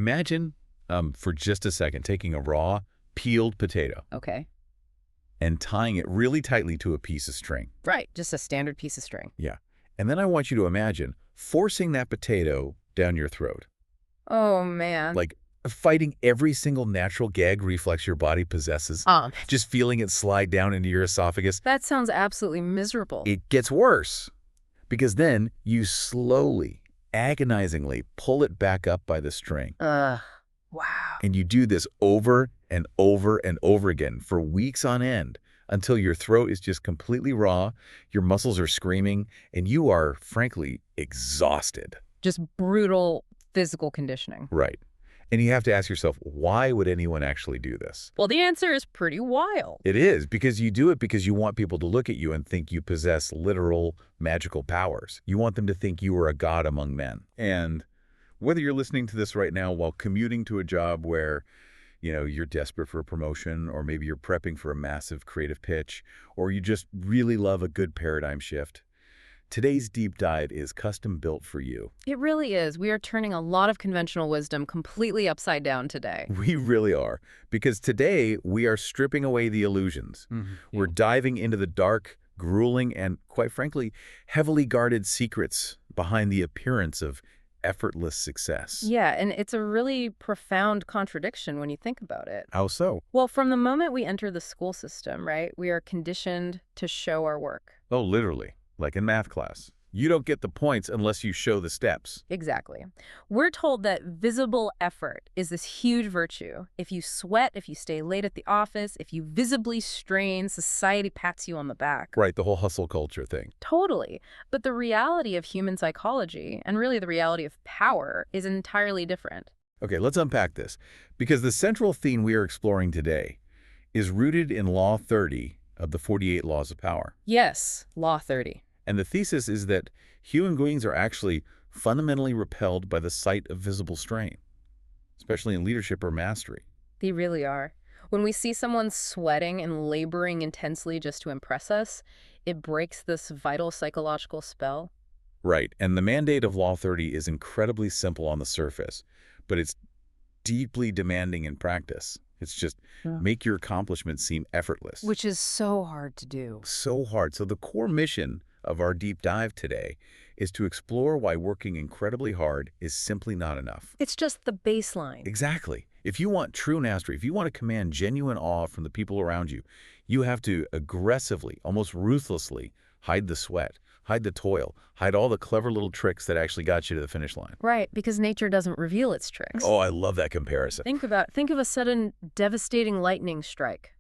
Imagine, for just a second, taking a raw, peeled potato Okay. and tying it really tightly to a piece of string. Right, just a standard piece of string. Yeah. And then I want you to imagine forcing that potato down your throat. Oh, man. Like fighting every single natural gag reflex your body possesses. Just feeling it slide down into your esophagus. That sounds absolutely miserable. It gets worse because then you slowly, agonizingly pull it back up by the string. Wow. And you do this over and over and over again for weeks on end until your throat is just completely raw, your muscles are screaming, and you are, frankly, exhausted. Just brutal physical conditioning. Right. And you have to ask yourself, why would anyone actually do this? Well, the answer is pretty wild. It is, because you do it because you want people to look at you and think you possess literal magical powers. You want them to think you are a god among men. And whether you're listening to this right now while commuting to a job where, you're desperate for a promotion, or maybe you're prepping for a massive creative pitch, or you just really love a good paradigm shift, today's deep dive is custom built for you. It really is. We are turning a lot of conventional wisdom completely upside down today. We really are, because today we are stripping away the illusions. We're diving into the dark, grueling, and quite frankly, heavily guarded secrets behind the appearance of effortless success. Yeah, and it's a really profound contradiction when you think about it. How so? Well, from the moment we enter the school system, right, we are conditioned to show our work. Oh, literally, like in math class. You don't get the points unless you show the steps. Exactly. We're told that visible effort is this huge virtue. If you sweat, if you stay late at the office, if you visibly strain, society pats you on the back. Right, the whole hustle culture thing. Totally. But the reality of human psychology, and really the reality of power, is entirely different. Okay, let's unpack this, because the central theme we are exploring today is rooted in Law 30 of the 48 Laws of Power. Yes, Law 30. And the thesis is that human beings are actually fundamentally repelled by the sight of visible strain, especially in leadership or mastery. They really are. When we see someone sweating and laboring intensely just to impress us, it breaks this vital psychological spell. Right, and the mandate of Law 30 is incredibly simple on the surface, but it's deeply demanding in practice. It's just make your accomplishments seem effortless. Which is so hard to do. So hard. So the core mission of our deep dive today is to explore why working incredibly hard is simply not enough. It's just the baseline. Exactly. If you want true mastery, if you want to command genuine awe from the people around you, you have to aggressively, almost ruthlessly, hide the sweat, hide the toil, hide all the clever little tricks that actually got you to the finish line. Right, because nature doesn't reveal its tricks. Oh, I love that comparison. Think of a sudden devastating lightning strike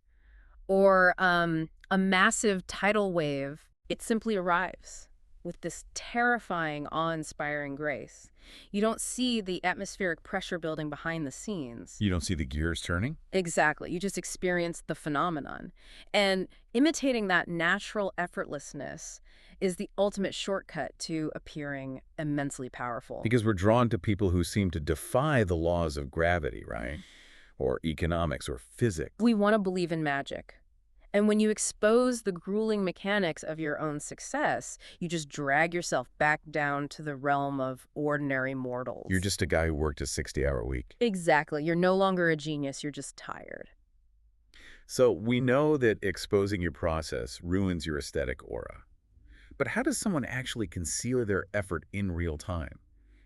or a massive tidal wave. It simply arrives with this terrifying, awe-inspiring grace. You don't see the atmospheric pressure building behind the scenes. You don't see the gears turning? Exactly. You just experience the phenomenon. And imitating that natural effortlessness is the ultimate shortcut to appearing immensely powerful. Because we're drawn to people who seem to defy the laws of gravity, right? Or economics or physics. We want to believe in magic. And when you expose the grueling mechanics of your own success, you just drag yourself back down to the realm of ordinary mortals. You're just a guy who worked a 60-hour week. Exactly. You're no longer a genius. You're just tired. So we know that exposing your process ruins your aesthetic aura. But how does someone actually conceal their effort in real time,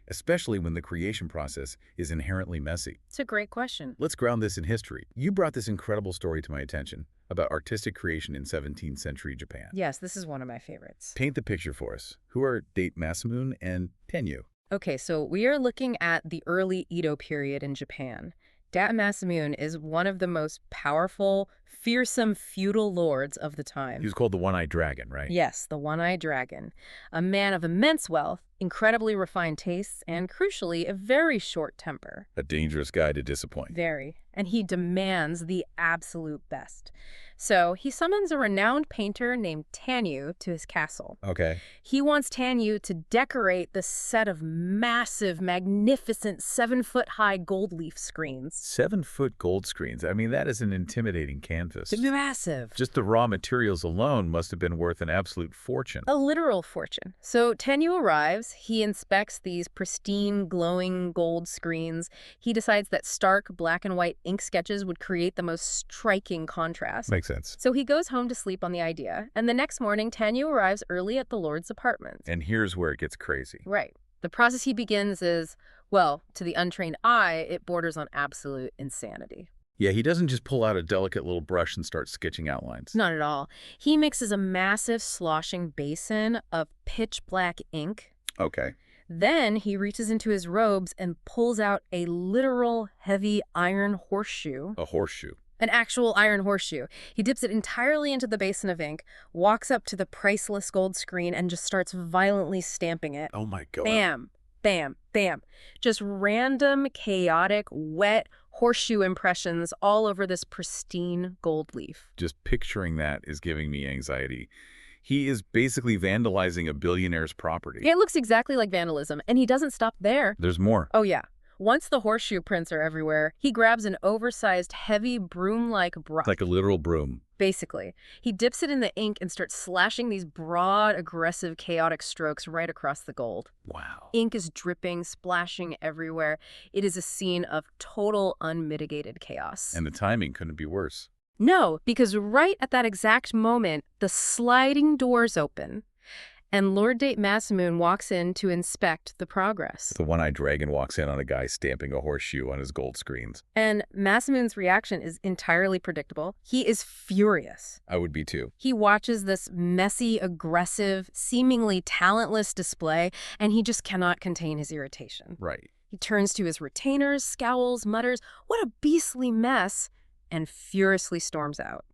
especially when the creation process is inherently messy? It's a great question. Let's ground this in history. You brought this incredible story to my attention about artistic creation in 17th century Japan. Yes, this is one of my favorites. Paint the picture for us. Who are Date Masamune and Tenyu? Okay, so we are looking at the early Edo period in Japan. Date Masamune is one of the most powerful, fearsome feudal lords of the time. He was called the One-Eyed Dragon, right? Yes, the One-Eyed Dragon. A man of immense wealth, incredibly refined tastes, and crucially, a very short temper. A dangerous guy to disappoint. Very. and he demands the absolute best. So he summons a renowned painter named Tanyu to his castle. Okay. He wants Tanyu to decorate the set of massive, magnificent 7-foot-high gold leaf screens. 7-foot gold screens. I mean, that is an intimidating canvas. Massive. Just the raw materials alone must have been worth an absolute fortune. A literal fortune. So Tanyu arrives, he inspects these pristine, glowing gold screens. He decides that stark black and white ink sketches would create the most striking contrast. Makes sense. So he goes home to sleep on the idea, and the next morning Tanyu arrives early at the Lord's apartment. And here's where it gets crazy. Right. The process he begins is, well, to the untrained eye, it borders on absolute insanity. Yeah, he doesn't just pull out a delicate little brush and start sketching outlines. Not at all. He mixes a massive sloshing basin of pitch black ink. Okay. Then he reaches into his robes and pulls out a literal heavy iron horseshoe. A horseshoe. An actual iron horseshoe. He dips it entirely into the basin of ink, walks up to the priceless gold screen, and just starts violently stamping it. Oh my God. Bam, bam, bam. Just random, chaotic, wet horseshoe impressions all over this pristine gold leaf. Just picturing that is giving me anxiety. He is basically vandalizing a billionaire's property. It looks exactly like vandalism, and he doesn't stop there. There's more. Oh, yeah. Once the horseshoe prints are everywhere, he grabs an oversized, heavy, broom-like brush. Like a literal broom. Basically. He dips it in the ink and starts slashing these broad, aggressive, chaotic strokes right across the gold. Wow. Ink is dripping, splashing everywhere. It is a scene of total, unmitigated chaos. And the timing couldn't be worse. No, because right at that exact moment, the sliding doors open, and Lord Date Masamune walks in to inspect the progress. The one-eyed dragon walks in on a guy stamping a horseshoe on his gold screens. And Masamune's reaction is entirely predictable. He is furious. I would be too. He watches this messy, aggressive, seemingly talentless display, and he just cannot contain his irritation. Right. He turns to his retainers, scowls, mutters, "What a beastly mess," and furiously storms out.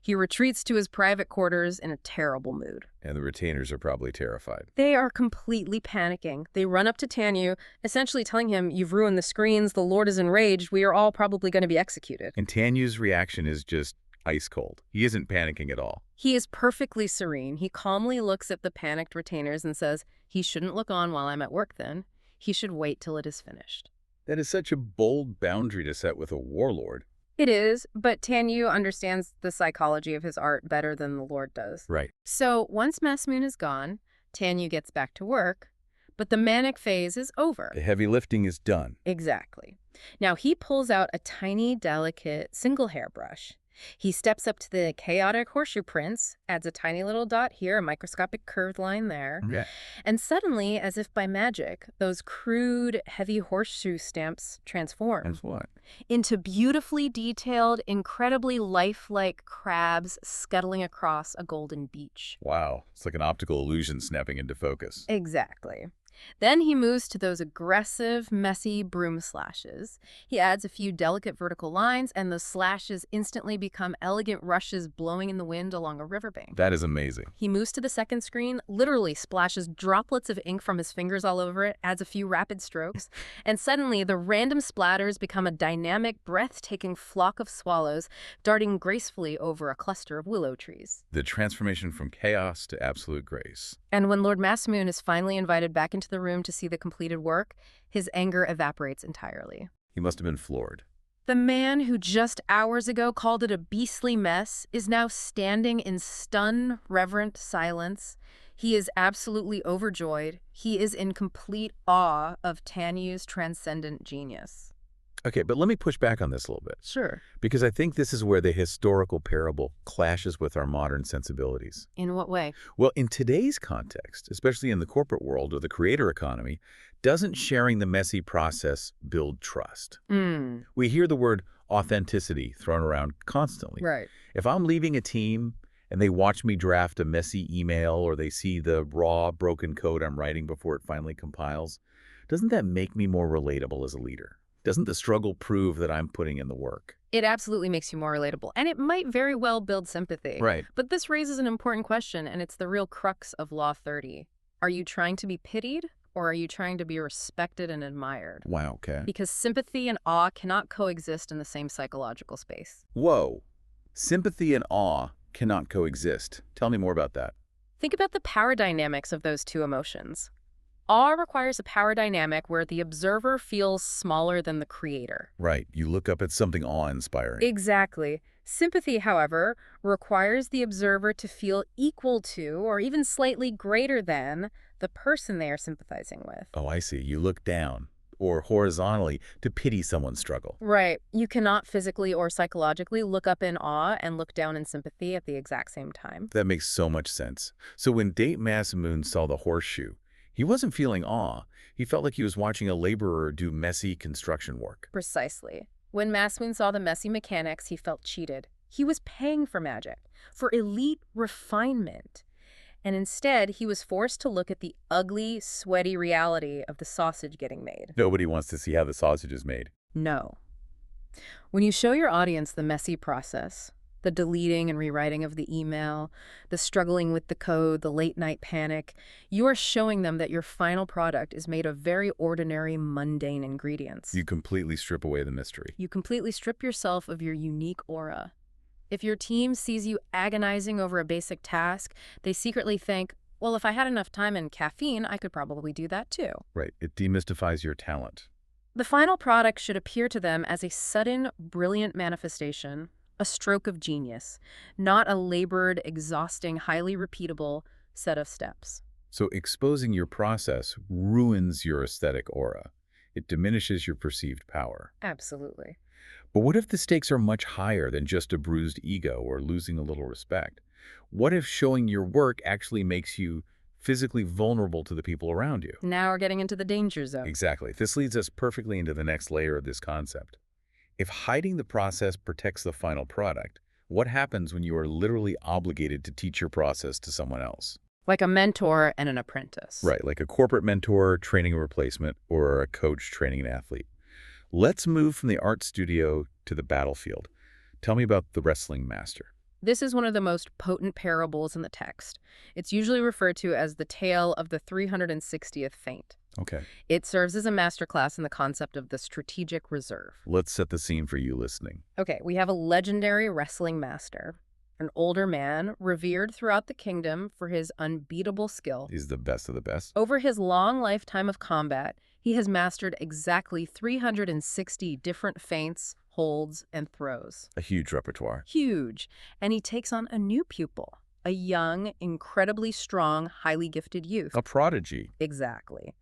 He retreats to his private quarters in a terrible mood. And the retainers are probably terrified. They are completely panicking. They run up to Tanyu, essentially telling him, "You've ruined the screens, the Lord is enraged, we are all probably going to be executed." And Tanyu's reaction is just ice cold. He isn't panicking at all. He is perfectly serene. He calmly looks at the panicked retainers and says, "He shouldn't look on while I'm at work then. He should wait till it is finished." That is such a bold boundary to set with a warlord. It is, but Tanyu understands the psychology of his art better than the Lord does. Right. So once Masamune is gone, Tanyu gets back to work, but the manic phase is over. The heavy lifting is done. Exactly. Now he pulls out a tiny, delicate, single hairbrush. He steps up to the chaotic horseshoe prints, adds a tiny little dot here, a microscopic curved line there. Okay. And suddenly, as if by magic, those crude, heavy horseshoe stamps transform As what? into beautifully detailed, incredibly lifelike crabs scuttling across a golden beach. Wow. It's like an optical illusion snapping into focus. Exactly. Then he moves to those aggressive, messy broom slashes. He adds a few delicate vertical lines, and the slashes instantly become elegant rushes blowing in the wind along a riverbank. That is amazing. He moves to the second screen, literally splashes droplets of ink from his fingers all over it, adds a few rapid strokes, and suddenly the random splatters become a dynamic, breathtaking flock of swallows darting gracefully over a cluster of willow trees. The transformation from chaos to absolute grace. And when Lord Masamune is finally invited back into the room to see the completed work, his anger evaporates entirely. He must have been floored. The man who just hours ago called it a beastly mess is now standing in stunned, reverent silence. He is absolutely overjoyed. He is in complete awe of Tanyu's transcendent genius. Okay, but let me push back on this a little bit. Sure. Because I think this is where the historical parable clashes with our modern sensibilities. In what way? Well, in today's context, especially in the corporate world or the creator economy, doesn't sharing the messy process build trust? We hear the word authenticity thrown around constantly. Right. If I'm leaving a team and they watch me draft a messy email or they see the raw, broken code I'm writing before it finally compiles, doesn't that make me more relatable as a leader? Doesn't the struggle prove that I'm putting in the work? It absolutely makes you more relatable, and it might very well build sympathy. Right. But this raises an important question, and it's the real crux of Law 30. Are you trying to be pitied, or are you trying to be respected and admired? Wow, okay. Because sympathy and awe cannot coexist in the same psychological space. Whoa. Sympathy and awe cannot coexist. Tell me more about that. Think about the power dynamics of those two emotions. Awe requires a power dynamic where the observer feels smaller than the creator. Right. You look up at something awe-inspiring. Exactly. Sympathy, however, requires the observer to feel equal to or even slightly greater than the person they are sympathizing with. Oh, I see. You look down or horizontally to pity someone's struggle. Right. You cannot physically or psychologically look up in awe and look down in sympathy at the exact same time. That makes so much sense. So when Date Masamune saw the horseshoe, he wasn't feeling awe. He felt like he was watching a laborer do messy construction work. Precisely. When Masamune saw the messy mechanics, he felt cheated. He was paying for magic, for elite refinement. And instead, he was forced to look at the ugly, sweaty reality of the sausage getting made. Nobody wants to see how the sausage is made. No. When you show your audience the messy process, the deleting and rewriting of the email, the struggling with the code, the late-night panic, you are showing them that your final product is made of very ordinary, mundane ingredients. You completely strip away the mystery. You completely strip yourself of your unique aura. If your team sees you agonizing over a basic task, they secretly think, well, if I had enough time and caffeine, I could probably do that too. Right. It demystifies your talent. The final product should appear to them as a sudden, brilliant manifestation, a stroke of genius, not a labored, exhausting, highly repeatable set of steps. So exposing your process ruins your aesthetic aura. It diminishes your perceived power. Absolutely. But what if the stakes are much higher than just a bruised ego or losing a little respect? What if showing your work actually makes you physically vulnerable to the people around you? Now we're getting into the danger zone. Exactly. This leads us perfectly into the next layer of this concept. If hiding the process protects the final product, what happens when you are literally obligated to teach your process to someone else? Like a mentor and an apprentice. Right, like a corporate mentor training a replacement or a coach training an athlete. Let's move from the art studio to the battlefield. Tell me about the wrestling master. This is one of the most potent parables in the text. It's usually referred to as the tale of the 360th feint. Okay. It serves as a masterclass in the concept of the strategic reserve. Let's set the scene for you listening. Okay, we have a legendary wrestling master, an older man revered throughout the kingdom for his unbeatable skill. He's the best of the best. Over his long lifetime of combat, he has mastered exactly 360 different feints, holds, and throws. A huge repertoire. Huge. And he takes on a new pupil, a young, incredibly strong, highly gifted youth. A prodigy. Exactly.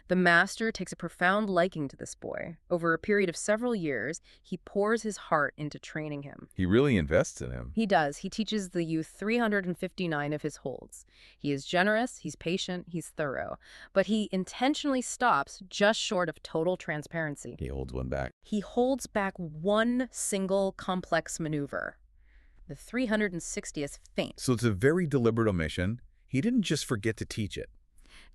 The master takes a profound liking to this boy. Over a period of several years, he pours his heart into training him. He really invests in him. He does. He teaches the youth 359 of his holds. He is generous, he's patient, he's thorough. But he intentionally stops just short of total transparency. He holds one back. He holds back one single complex maneuver. The 360th feint. So it's a very deliberate omission. He didn't just forget to teach it.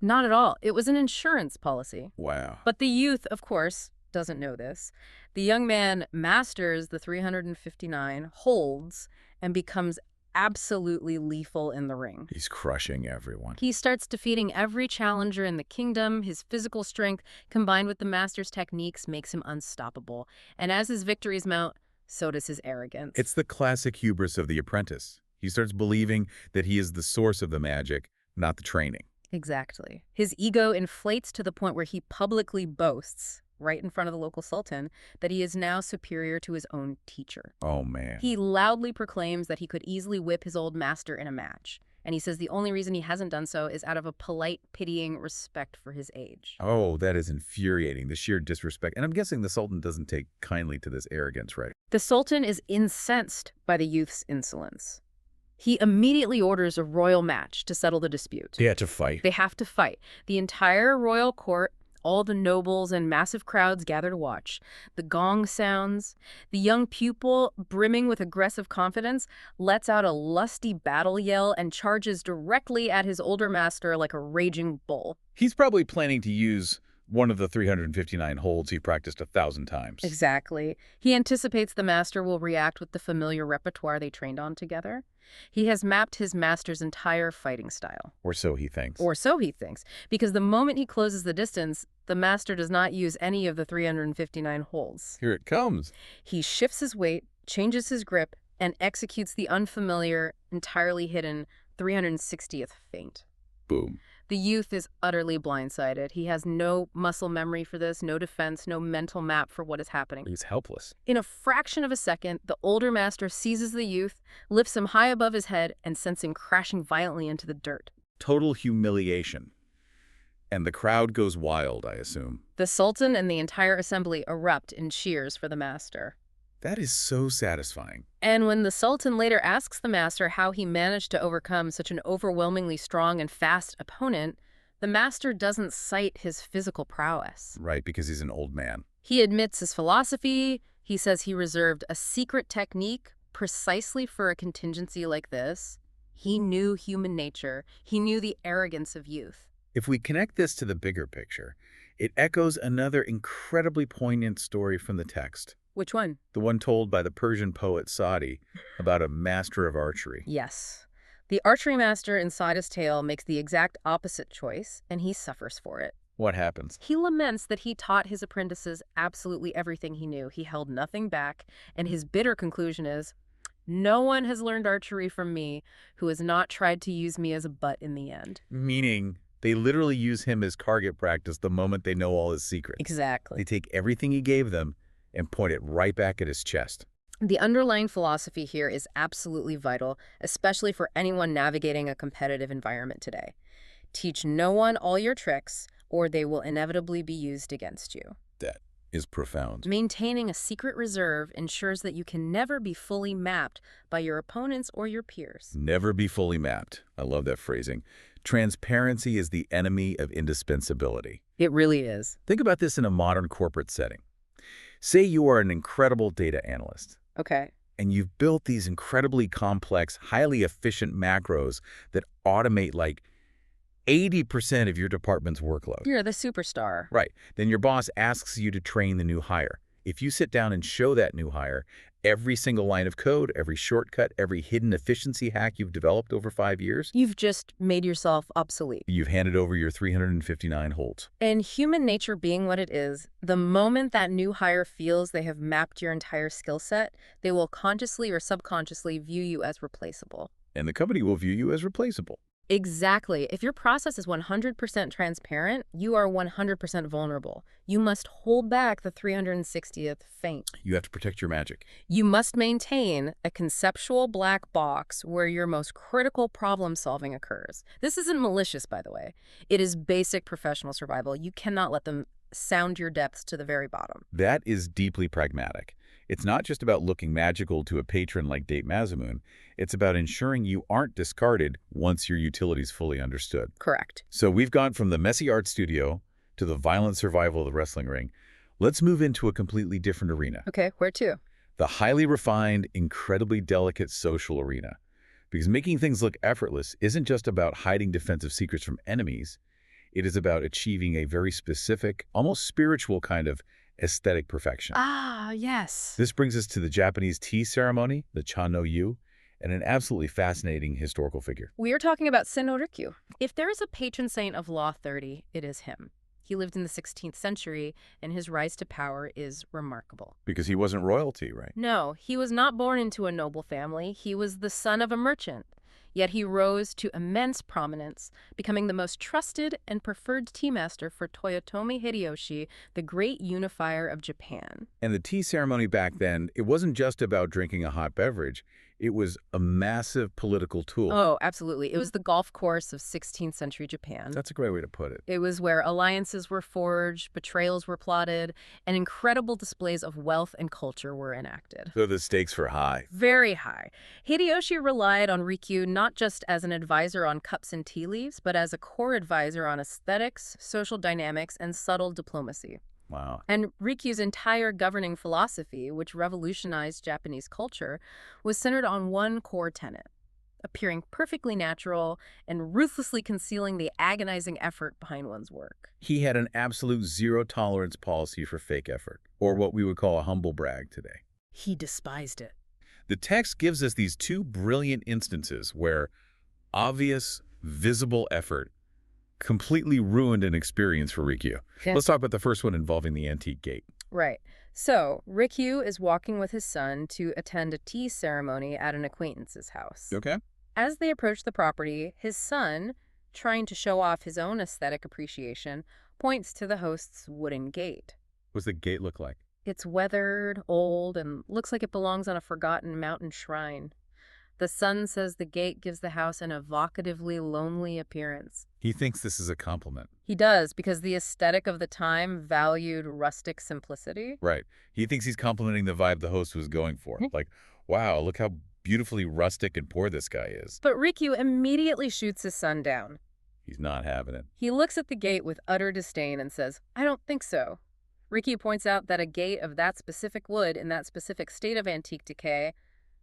Not at all. It was an insurance policy. Wow. But the youth, of course, doesn't know this. The young man masters the 359 holds and becomes absolutely lethal in the ring. He's crushing everyone. He starts defeating every challenger in the kingdom. His physical strength, combined with the master's techniques, makes him unstoppable. And as his victories mount, so does his arrogance. It's the classic hubris of the apprentice. He starts believing that he is the source of the magic, not the training. Exactly. His ego inflates to the point where he publicly boasts, right in front of the local sultan, that he is now superior to his own teacher. Oh, man. He loudly proclaims that he could easily whip his old master in a match. And he says the only reason he hasn't done so is out of a polite, pitying respect for his age. Oh, that is infuriating, the sheer disrespect. And I'm guessing the Sultan doesn't take kindly to this arrogance, right? The sultan is incensed by the youth's insolence. He immediately orders a royal match to settle the dispute. They had to fight. They have to fight. The entire royal court, all the nobles and massive crowds gather to watch. The gong sounds. The young pupil, brimming with aggressive confidence, lets out a lusty battle yell and charges directly at his older master like a raging bull. He's probably planning to use One of the 359 holds he practiced 1,000 times. Exactly. He anticipates the master will react with the familiar repertoire they trained on together. He has mapped his master's entire fighting style. Or so he thinks. Or so he thinks, because the moment he closes the distance, the master does not use any of the 359 holds. Here it comes. He shifts his weight, changes his grip, and executes the unfamiliar, entirely hidden 360th feint. Boom. The youth is utterly blindsided. He has no muscle memory for this, no defense, no mental map for what is happening. He's helpless. In a fraction of a second, the older master seizes the youth, lifts him high above his head, and sends him crashing violently into the dirt. Total humiliation. And the crowd goes wild, I assume. The Sultan and the entire assembly erupt in cheers for the master. That is so satisfying. And when the Sultan later asks the master how he managed to overcome such an overwhelmingly strong and fast opponent, the master doesn't cite his physical prowess. Right, because he's an old man. He admits his philosophy. He says he reserved a secret technique precisely for a contingency like this. He knew human nature. He knew the arrogance of youth. If we connect this to the bigger picture, it echoes another incredibly poignant story from the text. Which one? The one told by the Persian poet Saadi about a master of archery. Yes. The archery master in Saadi's tale makes the exact opposite choice, and he suffers for it. What happens? He laments that he taught his apprentices absolutely everything he knew. He held nothing back, and his bitter conclusion is, no one has learned archery from me who has not tried to use me as a butt in the end. Meaning, they literally use him as target practice the moment they know all his secrets. Exactly. They take everything he gave them and point it right back at his chest. The underlying philosophy here is absolutely vital, especially for anyone navigating a competitive environment today. Teach no one all your tricks, or they will inevitably be used against you. That is profound. Maintaining a secret reserve ensures that you can never be fully mapped by your opponents or your peers. Never be fully mapped. I love that phrasing. Transparency is the enemy of indispensability. It really is. Think about this in a modern corporate setting. Say you are an incredible data analyst. Okay. And you've built these incredibly complex, highly efficient macros that automate like 80% of your department's workload. You're the superstar. Right. Then your boss asks you to train the new hire. If you sit down and show that new hire every single line of code, every shortcut, every hidden efficiency hack you've developed over 5 years, You've just made yourself obsolete. you've handed over your 359 holds. And human nature being what it is, the moment that new hire feels they have mapped your entire skill set, they will consciously or subconsciously view you as replaceable. And the company will view you as replaceable. Exactly. If your process is 100% transparent, you are 100% vulnerable. You must hold back the 360th feint. You have to protect your magic. You must maintain a conceptual black box where your most critical problem solving occurs. This isn't malicious, by the way. It is basic professional survival. You cannot let them sound your depths to the very bottom. That is deeply pragmatic. It's not just about looking magical to a patron like Date Masamune. It's about ensuring you aren't discarded once your utility's fully understood. Correct. So we've gone from the messy art studio to the violent survival of the wrestling ring. Let's move into a completely different arena. Okay, where to? The highly refined, incredibly delicate social arena. Because making things look effortless isn't just about hiding defensive secrets from enemies. It is about achieving a very specific, almost spiritual kind of aesthetic perfection. Ah, yes. This brings us to the Japanese tea ceremony, the Cha no Yu, and an absolutely fascinating historical figure. We are talking about Senno Rikyu. If there is a patron saint of Law 30, it is him. He lived in the 16th century, and his rise to power is remarkable. Because he wasn't royalty, right? No, he was not born into a noble family. He was the son of a merchant. Yet he rose to immense prominence, becoming the most trusted and preferred tea master for Toyotomi Hideyoshi, the great unifier of Japan. And the tea ceremony back then, it wasn't just about drinking a hot beverage. It was a massive political tool. Oh, absolutely. It was the golf course of 16th century Japan. That's a great way to put it. It was where alliances were forged, betrayals were plotted, and incredible displays of wealth and culture were enacted. So the stakes were high. Very high. Hideyoshi relied on Rikyu not just as an advisor on cups and tea leaves, but as a core advisor on aesthetics, social dynamics, and subtle diplomacy. Wow. And Rikyu's entire governing philosophy, which revolutionized Japanese culture, was centered on one core tenet: appearing perfectly natural and ruthlessly concealing the agonizing effort behind one's work. He had an absolute zero-tolerance policy for fake effort, or what we would call a humble brag today. He despised it. The text gives us these two brilliant instances where obvious, visible effort completely ruined an experience for Rikyu. Yeah. Let's talk about the first one involving the antique gate. Right. So, Rikyu is walking with his son to attend a tea ceremony at an acquaintance's house. Okay. As they approach the property, his son, trying to show off his own aesthetic appreciation, points to the host's wooden gate. What's the gate look like? It's weathered, old, and looks like it belongs on a forgotten mountain shrine. The son says the gate gives the house an evocatively lonely appearance. He thinks this is a compliment. He does, because the aesthetic of the time valued rustic simplicity. Right. He thinks he's complimenting the vibe the host was going for. Like, wow, look how beautifully rustic and poor this guy is. But Rikyu immediately shoots his son down. He's not having it. He looks at the gate with utter disdain and says, "I don't think so." Rikyu points out that a gate of that specific wood in that specific state of antique decay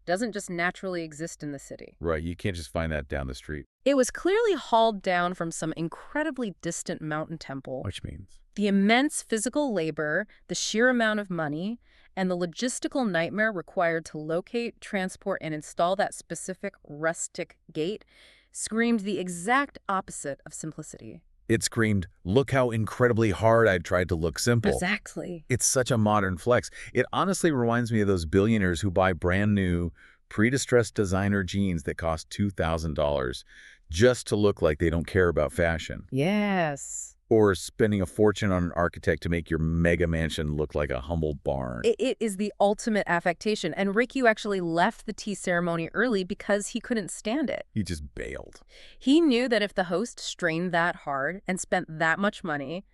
doesn't just naturally exist in the city. Right, you can't just find that down the street. It was clearly hauled down from some incredibly distant mountain temple. Which means? The immense physical labor, the sheer amount of money, and the logistical nightmare required to locate, transport, and install that specific rustic gate screamed the exact opposite of simplicity. It screamed, look how incredibly hard I tried to look simple. Exactly. It's such a modern flex. It honestly reminds me of those billionaires who buy brand new, pre-distressed designer jeans that cost $2,000 just to look like they don't care about fashion. Yes. Or spending a fortune on an architect to make your mega mansion look like a humble barn. It is the ultimate affectation, and Rikyu actually left the tea ceremony early because he couldn't stand it. He just bailed. He knew that if the host strained that hard and spent that much money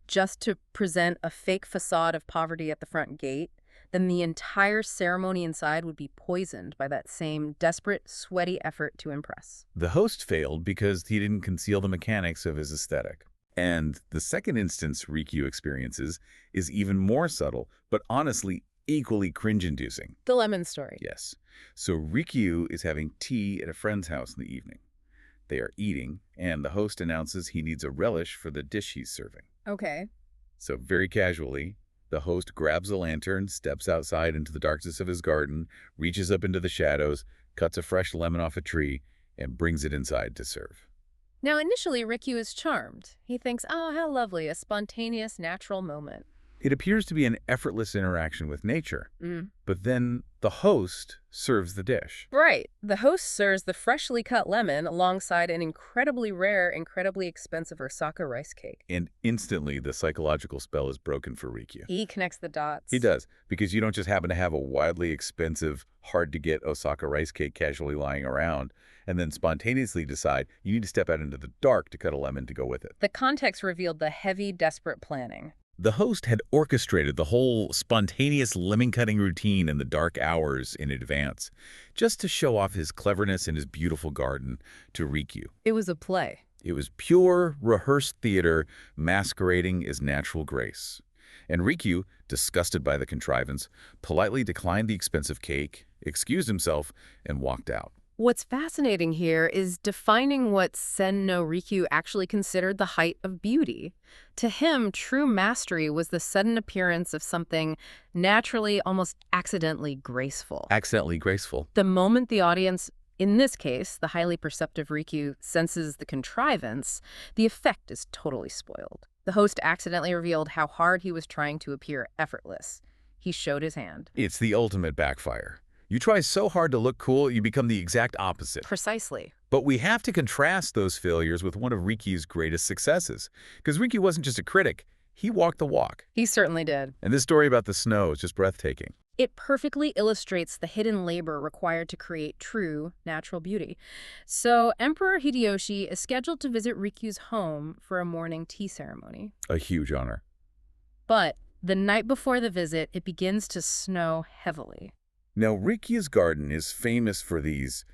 just to present a fake facade of poverty at the front gate, then the entire ceremony inside would be poisoned by that same desperate, sweaty effort to impress. The host failed because he didn't conceal the mechanics of his aesthetic. And the second instance Rikyu experiences is even more subtle, but honestly equally cringe-inducing. The lemon story. Yes. So Rikyu is having tea at a friend's house in the evening. They are eating, and the host announces he needs a relish for the dish he's serving. Okay. So very casually, the host grabs a lantern, steps outside into the darkness of his garden, reaches up into the shadows, cuts a fresh lemon off a tree, and brings it inside to serve. Now, initially, Rikyu is charmed. He thinks, oh, how lovely, a spontaneous, natural moment. It appears to be an effortless interaction with nature, but then the host serves the dish. Right. The host serves the freshly cut lemon alongside an incredibly rare, incredibly expensive Osaka rice cake. And instantly, the psychological spell is broken for Rikyu. He connects the dots. He does, because you don't just happen to have a wildly expensive, hard-to-get Osaka rice cake casually lying around, and then spontaneously decide you need to step out into the dark to cut a lemon to go with it. The context revealed the heavy, desperate planning. The host had orchestrated the whole spontaneous lemon-cutting routine in the dark hours in advance, just to show off his cleverness and his beautiful garden to Rikyu. It was a play. It was pure, rehearsed theater masquerading as natural grace. And Rikyu, disgusted by the contrivance, politely declined the expensive cake, excused himself, and walked out. What's fascinating here is defining what Sen no Rikyu actually considered the height of beauty. To him, true mastery was the sudden appearance of something naturally, almost accidentally graceful. Accidentally graceful. The moment the audience, in this case, the highly perceptive Rikyu, senses the contrivance, the effect is totally spoiled. The host accidentally revealed how hard he was trying to appear effortless. He showed his hand. It's the ultimate backfire. You try so hard to look cool, you become the exact opposite. Precisely. But we have to contrast those failures with one of Rikyu's greatest successes. Because Rikyu wasn't just a critic, he walked the walk. He certainly did. And this story about the snow is just breathtaking. It perfectly illustrates the hidden labor required to create true, natural beauty. So, Emperor Hideyoshi is scheduled to visit Rikyu's home for a morning tea ceremony. A huge honor. But the night before the visit, it begins to snow heavily. Now, Rikyu's garden is famous for these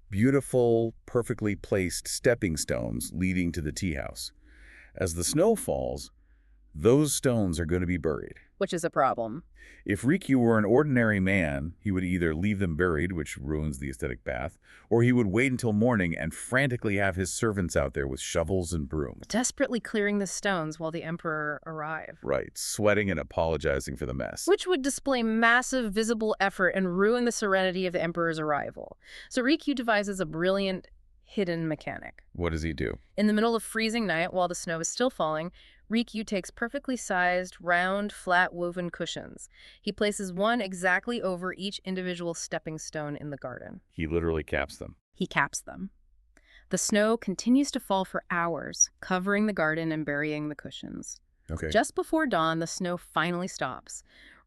beautiful, perfectly placed stepping stones leading to the tea house. As the snow falls, those stones are going to be buried. which is a problem. If Rikyu were an ordinary man, he would either leave them buried, which ruins the aesthetic bath, or he would wait until morning and frantically have his servants out there with shovels and brooms. Desperately clearing the stones while the emperor arrived. Right, sweating and apologizing for the mess. Which would display massive visible effort and ruin the serenity of the emperor's arrival. So Rikyu devises a brilliant hidden mechanic. What does he do? In the middle of freezing night, while the snow is still falling, Rikyu takes perfectly sized, round, flat woven cushions. He places one exactly over each individual stepping stone in the garden. He literally caps them. He caps them. The snow continues to fall for hours, covering the garden and burying the cushions. Okay. Just before dawn, the snow finally stops.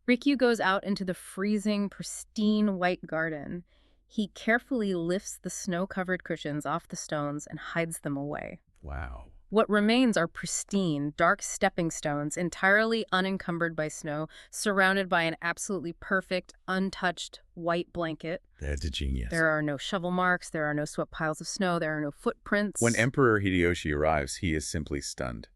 Rikyu goes out into the freezing, pristine white garden. He carefully lifts the snow-covered cushions off the stones and hides them away. Wow. What remains are pristine, dark stepping stones, entirely unencumbered by snow, surrounded by an absolutely perfect, untouched white blanket. That's a genius. There are no shovel marks, there are no swept piles of snow, there are no footprints. When Emperor Hideyoshi arrives, he is simply stunned.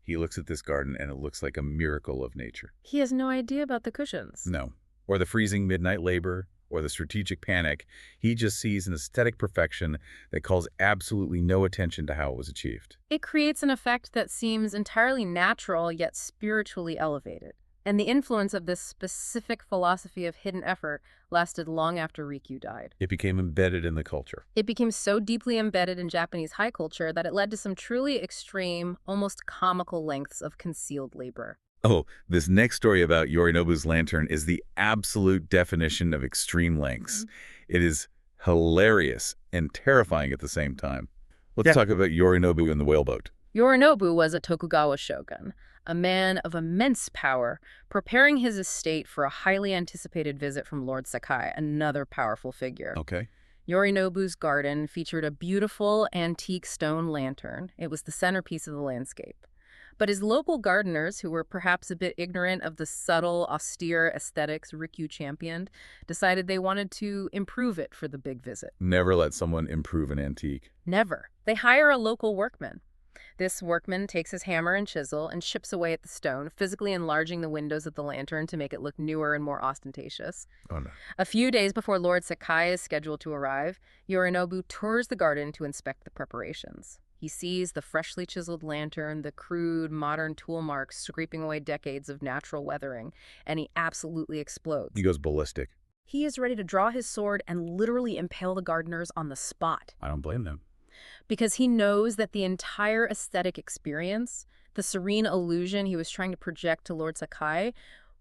He looks at this garden and it looks like a miracle of nature. He has no idea about the cushions. No. Or the freezing midnight labor, or the strategic panic. He just sees an aesthetic perfection that calls absolutely no attention to how it was achieved. It creates an effect that seems entirely natural yet spiritually elevated. And the influence of this specific philosophy of hidden effort lasted long after Rikyu died. It became embedded in the culture. It became so deeply embedded in Japanese high culture that it led to some truly extreme, almost comical lengths of concealed labor. Oh, this next story about Yorinobu's lantern is the absolute definition of extreme lengths. It is hilarious and terrifying at the same time. Let's talk about Yorinobu and the whaleboat. Yorinobu was a Tokugawa shogun, a man of immense power, preparing his estate for a highly anticipated visit from Lord Sakai, another powerful figure. Okay. Yorinobu's garden featured a beautiful antique stone lantern. It was the centerpiece of the landscape. But his local gardeners, who were perhaps a bit ignorant of the subtle, austere aesthetics Rikyu championed, decided they wanted to improve it for the big visit. Never let someone improve an antique. Never. They hire a local workman. This workman takes his hammer and chisel and chips away at the stone, physically enlarging the windows of the lantern to make it look newer and more ostentatious. Oh, no. A few days before Lord Sakai is scheduled to arrive, Yorinobu tours the garden to inspect the preparations. He sees the freshly chiseled lantern, the crude, modern tool marks scraping away decades of natural weathering, and he absolutely explodes. He goes ballistic. He is ready to draw his sword and literally impale the gardeners on the spot. I don't blame them. Because he knows that the entire aesthetic experience, the serene illusion he was trying to project to Lord Sakai,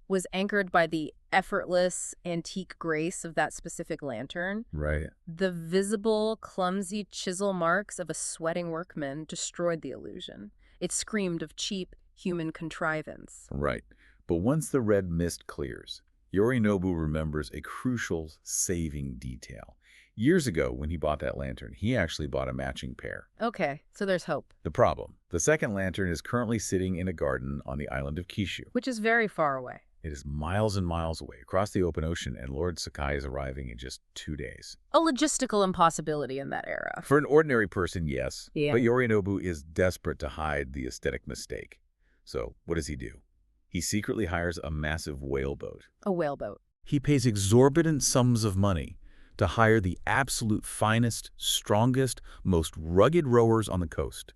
was anchored by the effortless, antique grace of that specific lantern. Right. The visible, clumsy chisel marks of a sweating workman destroyed the illusion. It screamed of cheap, human contrivance. Right. But once the red mist clears, Yorinobu remembers a crucial saving detail. Years ago, when he bought that lantern, he actually bought a matching pair. Okay, so there's hope. The problem: the second lantern is currently sitting in a garden on the island of Kishu. Which is very far away. It is miles and miles away, across the open ocean, and Lord Sakai is arriving in just 2 days. A logistical impossibility in that era. For an ordinary person, yes. Yeah. But Yorinobu is desperate to hide the aesthetic mistake. So, what does he do? He secretly hires a massive whaleboat. A whaleboat. He pays exorbitant sums of money to hire the absolute finest, strongest, most rugged rowers on the coast.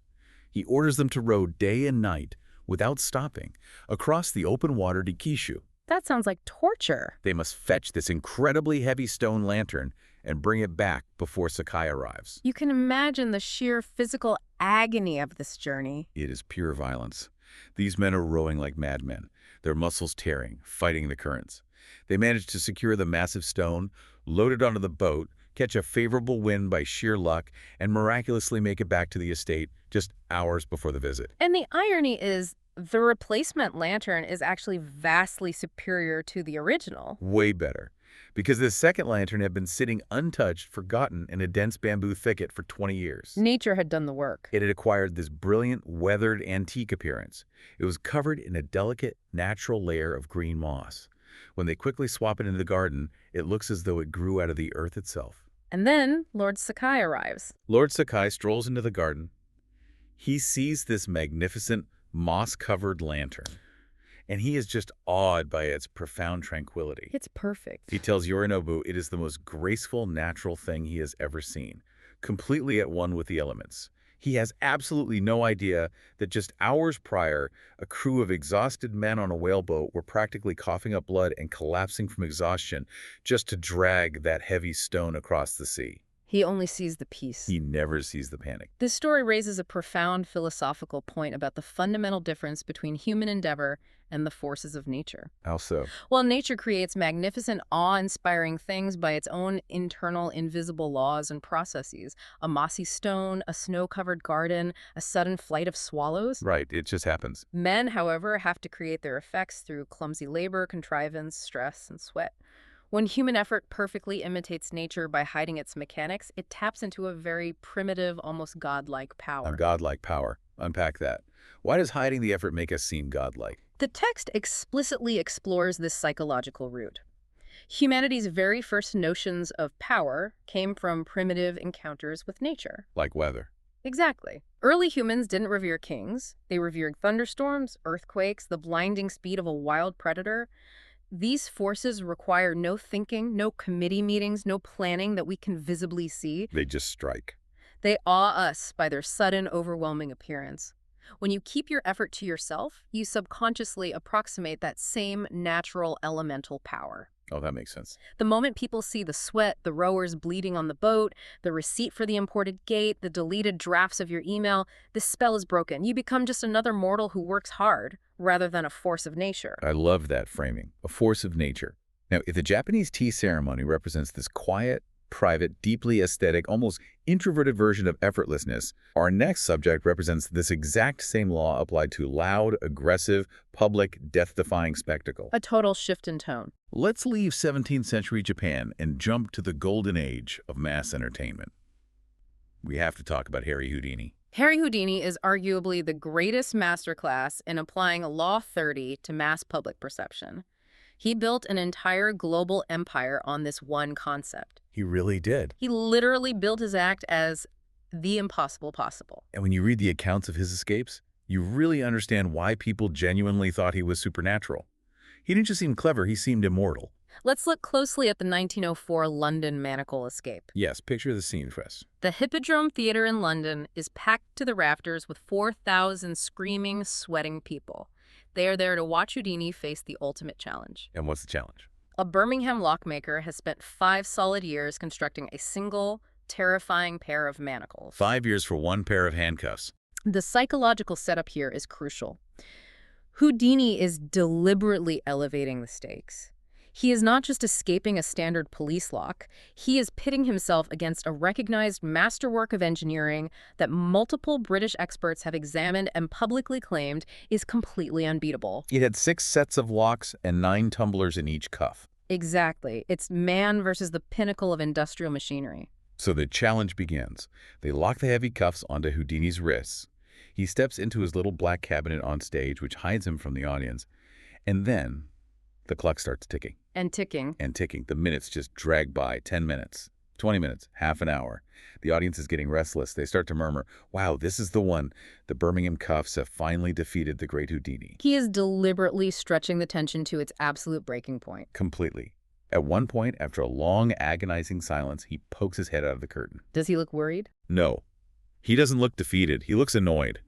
He orders them to row day and night, without stopping, across the open water to Kishu. That sounds like torture. They must fetch this incredibly heavy stone lantern and bring it back before Sakai arrives. You can imagine the sheer physical agony of this journey. It is pure violence. These men are rowing like madmen, their muscles tearing, fighting the currents. They manage to secure the massive stone, load it onto the boat, catch a favorable wind by sheer luck, and miraculously make it back to the estate just hours before the visit. And the irony is, the replacement lantern is actually vastly superior to the original. Way better. Because this second lantern had been sitting untouched, forgotten in a dense bamboo thicket for 20 years. Nature had done the work. It had acquired this brilliant, weathered, antique appearance. It was covered in a delicate, natural layer of green moss. When they quickly swap it into the garden, it looks as though it grew out of the earth itself. And then Lord Sakai arrives. Lord Sakai strolls into the garden. He sees this magnificent, moss-covered lantern. and he is just awed by its profound tranquility. It's perfect. He tells Yorinobu it is the most graceful, natural thing he has ever seen, completely at one with the elements. He has absolutely no idea that just hours prior, a crew of exhausted men on a whaleboat were practically coughing up blood and collapsing from exhaustion just to drag that heavy stone across the sea. He only sees the peace. He never sees the panic. This story raises a profound philosophical point about the fundamental difference between human endeavor and the forces of nature. How so? While nature creates magnificent, awe-inspiring things by its own internal, invisible laws and processes, a mossy stone, a snow-covered garden, a sudden flight of swallows, Right, it just happens. men, however, have to create their effects through clumsy labor, contrivance, stress, and sweat. When human effort perfectly imitates nature by hiding its mechanics, it taps into a very primitive, almost godlike power. A godlike power. Unpack that. Why does hiding the effort make us seem godlike? The text explicitly explores this psychological root. Humanity's very first notions of power came from primitive encounters with nature. Like weather. Exactly. Early humans didn't revere kings. They revered thunderstorms, earthquakes, the blinding speed of a wild predator. These forces require no thinking, no committee meetings, no planning that we can visibly see. They just strike. They awe us by their sudden, overwhelming appearance. When you keep your effort to yourself, you subconsciously approximate that same natural elemental power. Oh, that makes sense. The moment people see the sweat, the rowers bleeding on the boat, the receipt for the imported gate, the deleted drafts of your email, this spell is broken. You become just another mortal who works hard, rather than a force of nature. I love that framing. A force of nature. Now, if the Japanese tea ceremony represents this quiet, private, deeply aesthetic, almost introverted version of effortlessness, our next subject represents this exact same law applied to loud, aggressive, public, death-defying spectacle. A total shift in tone. Let's leave 17th century Japan and jump to the golden age of mass entertainment. We have to talk about Harry Houdini. Harry Houdini is arguably the greatest masterclass in applying Law 30 to mass public perception. He built an entire global empire on this one concept. He really did. He literally built his act as the impossible possible. And when you read the accounts of his escapes, you really understand why people genuinely thought he was supernatural. He didn't just seem clever, he seemed immortal. Let's look closely at the 1904 London manacle escape. Yes, picture the scene for us. The Hippodrome Theatre in London is packed to the rafters with 4,000 screaming, sweating people. They are there to watch Houdini face the ultimate challenge. And what's the challenge? A Birmingham lockmaker has spent 5 solid years constructing a single, terrifying pair of manacles. 5 years for one pair of handcuffs. The psychological setup here is crucial. Houdini is deliberately elevating the stakes. He is not just escaping a standard police lock, he is pitting himself against a recognized masterwork of engineering that multiple British experts have examined and publicly claimed is completely unbeatable. It had 6 sets of locks and 9 tumblers in each cuff. Exactly. It's man versus the pinnacle of industrial machinery. So the challenge begins. They lock the heavy cuffs onto Houdini's wrists. He steps into his little black cabinet on stage, which hides him from the audience. And then the clock starts ticking. And ticking. And ticking. The minutes just drag by. 10 minutes, 20 minutes, half an hour. The audience is getting restless. They start to murmur, wow, this is the one. The Birmingham cuffs have finally defeated the great Houdini. He is deliberately stretching the tension to its absolute breaking point. Completely. At one point, after a long, agonizing silence, he pokes his head out of the curtain. Does he look worried? No. He doesn't look defeated. He looks annoyed.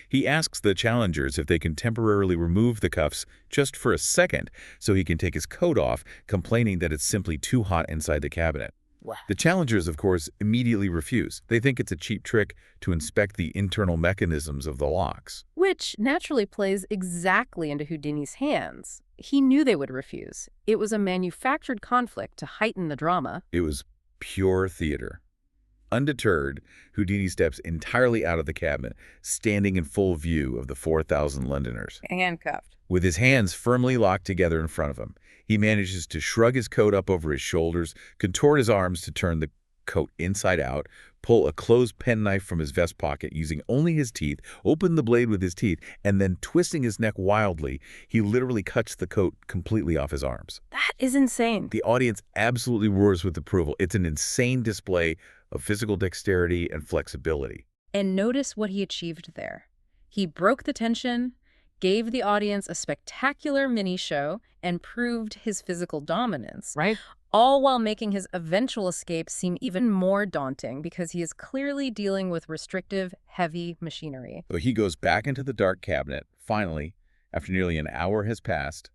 He asks the challengers if they can temporarily remove the cuffs just for a second so he can take his coat off, complaining that it's simply too hot inside the cabinet. Wow. The challengers, of course, immediately refuse. They think it's a cheap trick to inspect the internal mechanisms of the locks. Which naturally plays exactly into Houdini's hands. He knew they would refuse. It was a manufactured conflict to heighten the drama. It was pure theater. Undeterred, Houdini steps entirely out of the cabinet, standing in full view of the 4,000 Londoners. Handcuffed. With his hands firmly locked together in front of him, he manages to shrug his coat up over his shoulders, contort his arms to turn the coat inside out, pull a closed penknife from his vest pocket using only his teeth, open the blade with his teeth, and then twisting his neck wildly, he literally cuts the coat completely off his arms. That is insane. The audience absolutely roars with approval. It's an insane display of physical dexterity and flexibility. And notice what he achieved there. He broke the tension, gave the audience a spectacular mini-show, and proved his physical dominance, Right. all while making his eventual escape seem even more daunting because he is clearly dealing with restrictive, heavy machinery. So he goes back into the dark cabinet, finally, after nearly an hour has passed,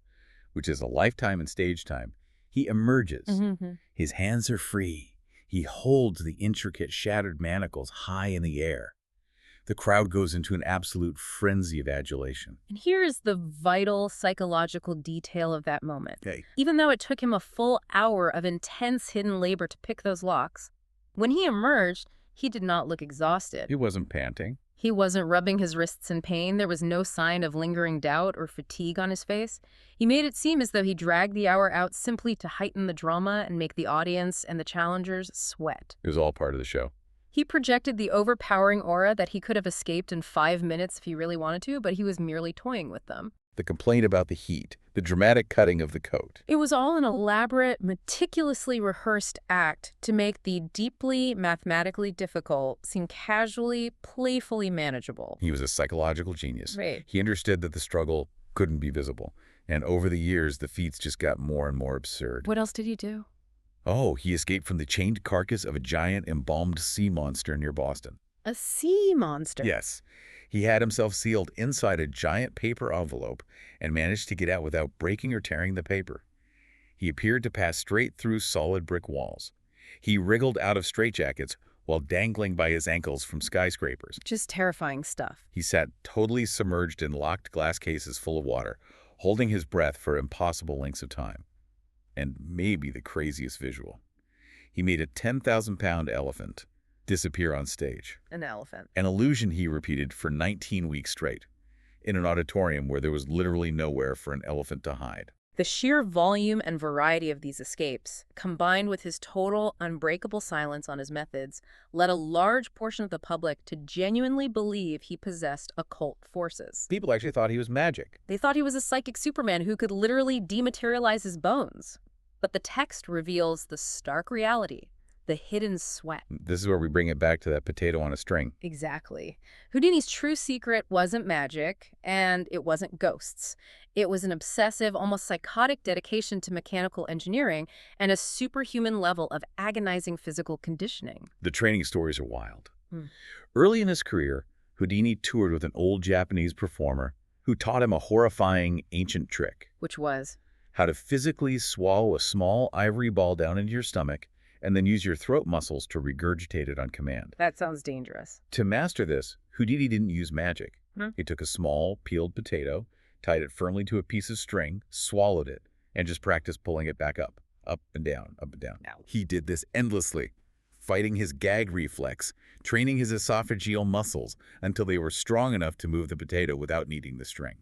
which is a lifetime in stage time. He emerges. Mm-hmm. His hands are free. He holds the intricate shattered manacles high in the air. The crowd goes into an absolute frenzy of adulation. And here is the vital psychological detail of that moment. Okay. Even though it took him a full hour of intense hidden labor to pick those locks, when he emerged, he did not look exhausted. He wasn't panting. He wasn't rubbing his wrists in pain. There was no sign of lingering doubt or fatigue on his face. He made it seem as though he dragged the hour out simply to heighten the drama and make the audience and the challengers sweat. It was all part of the show. He projected the overpowering aura that he could have escaped in 5 minutes if he really wanted to, but he was merely toying with them. The complaint about the heat, the dramatic cutting of the coat. It was all an elaborate, meticulously rehearsed act to make the deeply mathematically difficult seem casually, playfully manageable. He was a psychological genius. Right. He understood that the struggle couldn't be visible. And over the years, the feats just got more and more absurd. What else did he do? Oh, he escaped from the chained carcass of a giant embalmed sea monster near Boston. A sea monster? Yes. He had himself sealed inside a giant paper envelope and managed to get out without breaking or tearing the paper. He appeared to pass straight through solid brick walls. He wriggled out of straitjackets while dangling by his ankles from skyscrapers. Just terrifying stuff. He sat totally submerged in locked glass cases full of water, holding his breath for impossible lengths of time. And maybe the craziest visual. He made a 10,000-pound elephant disappear on stage. An elephant. An illusion he repeated for 19 weeks straight, in an auditorium where there was literally nowhere for an elephant to hide. The sheer volume and variety of these escapes, combined with his total, unbreakable silence on his methods, led a large portion of the public to genuinely believe he possessed occult forces. People actually thought he was magic. They thought he was a psychic Superman who could literally dematerialize his bones. But the text reveals the stark reality, the hidden sweat. This is where we bring it back to that potato on a string. Exactly. Houdini's true secret wasn't magic, and it wasn't ghosts. It was an obsessive, almost psychotic dedication to mechanical engineering and a superhuman level of agonizing physical conditioning. The training stories are wild. Early in his career, Houdini toured with an old Japanese performer who taught him a horrifying ancient trick. Which was? How to physically swallow a small ivory ball down into your stomach and then use your throat muscles to regurgitate it on command. That sounds dangerous. To master this, Houdini didn't use magic. He took a small, peeled potato, tied it firmly to a piece of string, swallowed it, and just practiced pulling it back up and down, up and down. Ow. He did this endlessly, fighting his gag reflex, training his esophageal muscles until they were strong enough to move the potato without needing the string.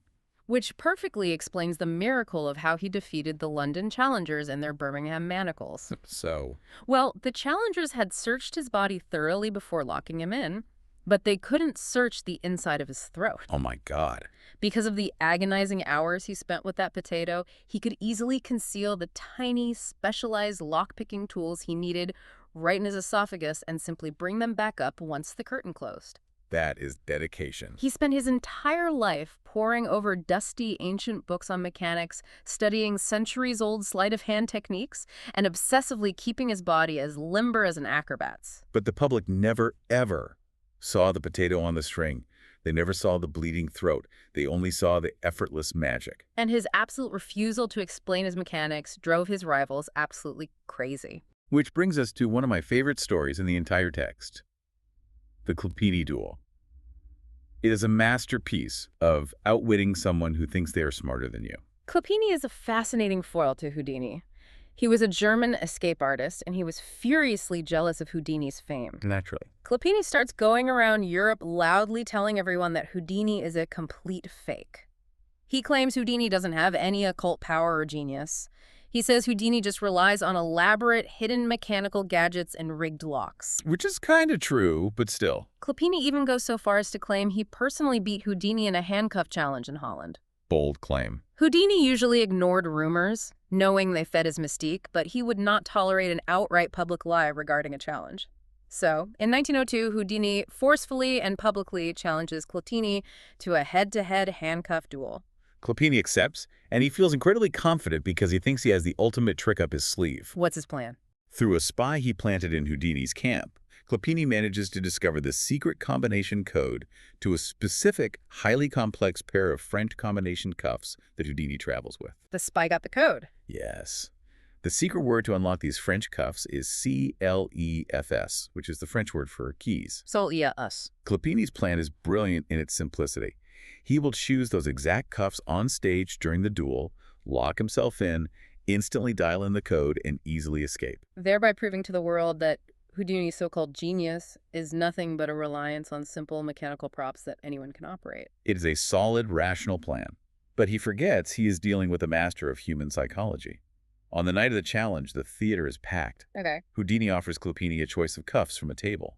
Which perfectly explains the miracle of how he defeated the London challengers and their Birmingham manacles. So, Well, the challengers had searched his body thoroughly before locking him in, but they couldn't search the inside of his throat. oh my God. Because of the agonizing hours he spent with that potato, he could easily conceal the tiny, specialized lock-picking tools he needed right in his esophagus and simply bring them back up once the curtain closed. That is dedication. He spent his entire life poring over dusty, ancient books on mechanics, studying centuries-old sleight-of-hand techniques, and obsessively keeping his body as limber as an acrobat's. But the public never, ever saw the potato on the string. They never saw the bleeding throat. They only saw the effortless magic. And his absolute refusal to explain his mechanics drove his rivals absolutely crazy. Which brings us to one of my favorite stories in the entire text. The Clopini duel. It is a masterpiece of outwitting someone who thinks they are smarter than you. Clopini is a fascinating foil to Houdini. He was a German escape artist, and he was furiously jealous of Houdini's fame. Naturally. Clopini starts going around Europe loudly telling everyone that Houdini is a complete fake. He claims Houdini doesn't have any occult power or genius. He says Houdini just relies on elaborate, hidden mechanical gadgets and rigged locks. Which is kind of true, but still. Clopini even goes so far as to claim he personally beat Houdini in a handcuff challenge in Holland. Bold claim. Houdini usually ignored rumors, knowing they fed his mystique, but he would not tolerate an outright public lie regarding a challenge. So, in 1902, Houdini forcefully and publicly challenges Clottini to a head-to-head handcuff duel. Clopini accepts, and he feels incredibly confident because he thinks he has the ultimate trick up his sleeve. What's his plan? Through a spy he planted in Houdini's camp, Clopini manages to discover the secret combination code to a specific, highly complex pair of French combination cuffs that Houdini travels with. The spy got the code. Yes. The secret word to unlock these French cuffs is CLEFS, which is the French word for keys. So, yeah, us. Clopini's plan is brilliant in its simplicity. He will choose those exact cuffs on stage during the duel, lock himself in, instantly dial in the code, and easily escape. Thereby proving to the world that Houdini's so-called genius is nothing but a reliance on simple mechanical props that anyone can operate. It is a solid, rational plan. But he forgets he is dealing with a master of human psychology. On the night of the challenge, the theater is packed. Okay. Houdini offers Clopini a choice of cuffs from a table.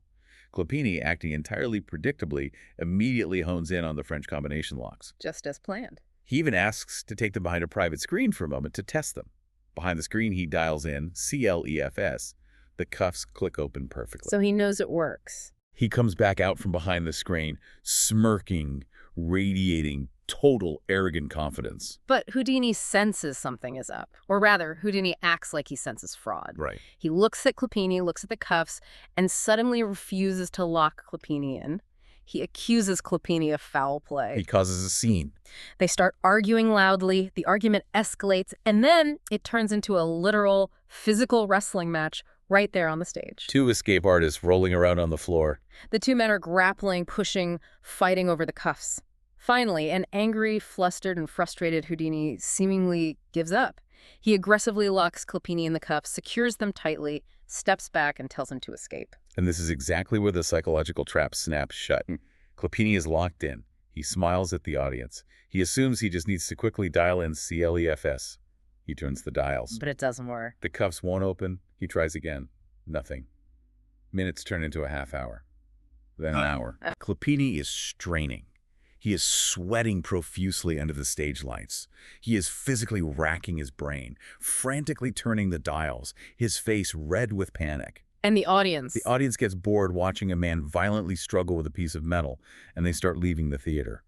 Clopini, acting entirely predictably, immediately hones in on the French combination locks. Just as planned. He even asks to take them behind a private screen for a moment to test them. Behind the screen, he dials in CLEFS. The cuffs click open perfectly. So he knows it works. He comes back out from behind the screen, smirking, radiating total arrogant confidence. But Houdini senses something is up. Or rather, Houdini acts like he senses fraud. Right. He looks at Clopini, looks at the cuffs, and suddenly refuses to lock Clopini in. He accuses Clopini of foul play. He causes a scene. They start arguing loudly, the argument escalates, and then it turns into a literal, physical wrestling match right there on the stage. Two escape artists rolling around on the floor. The two men are grappling, pushing, fighting over the cuffs. Finally, an angry, flustered, and frustrated Houdini seemingly gives up. He aggressively locks Clopini in the cuffs, secures them tightly, steps back, and tells him to escape. And this is exactly where the psychological trap snaps shut. Clopini is locked in. He smiles at the audience. He assumes he just needs to quickly dial in CLEFS. He turns the dials. But it doesn't work. The cuffs won't open. He tries again. Nothing. Minutes turn into a half hour. Then an hour. Clopini is straining. He is sweating profusely under the stage lights. He is physically racking his brain, frantically turning the dials, his face red with panic. And the audience? The audience gets bored watching a man violently struggle with a piece of metal, and they start leaving the theater.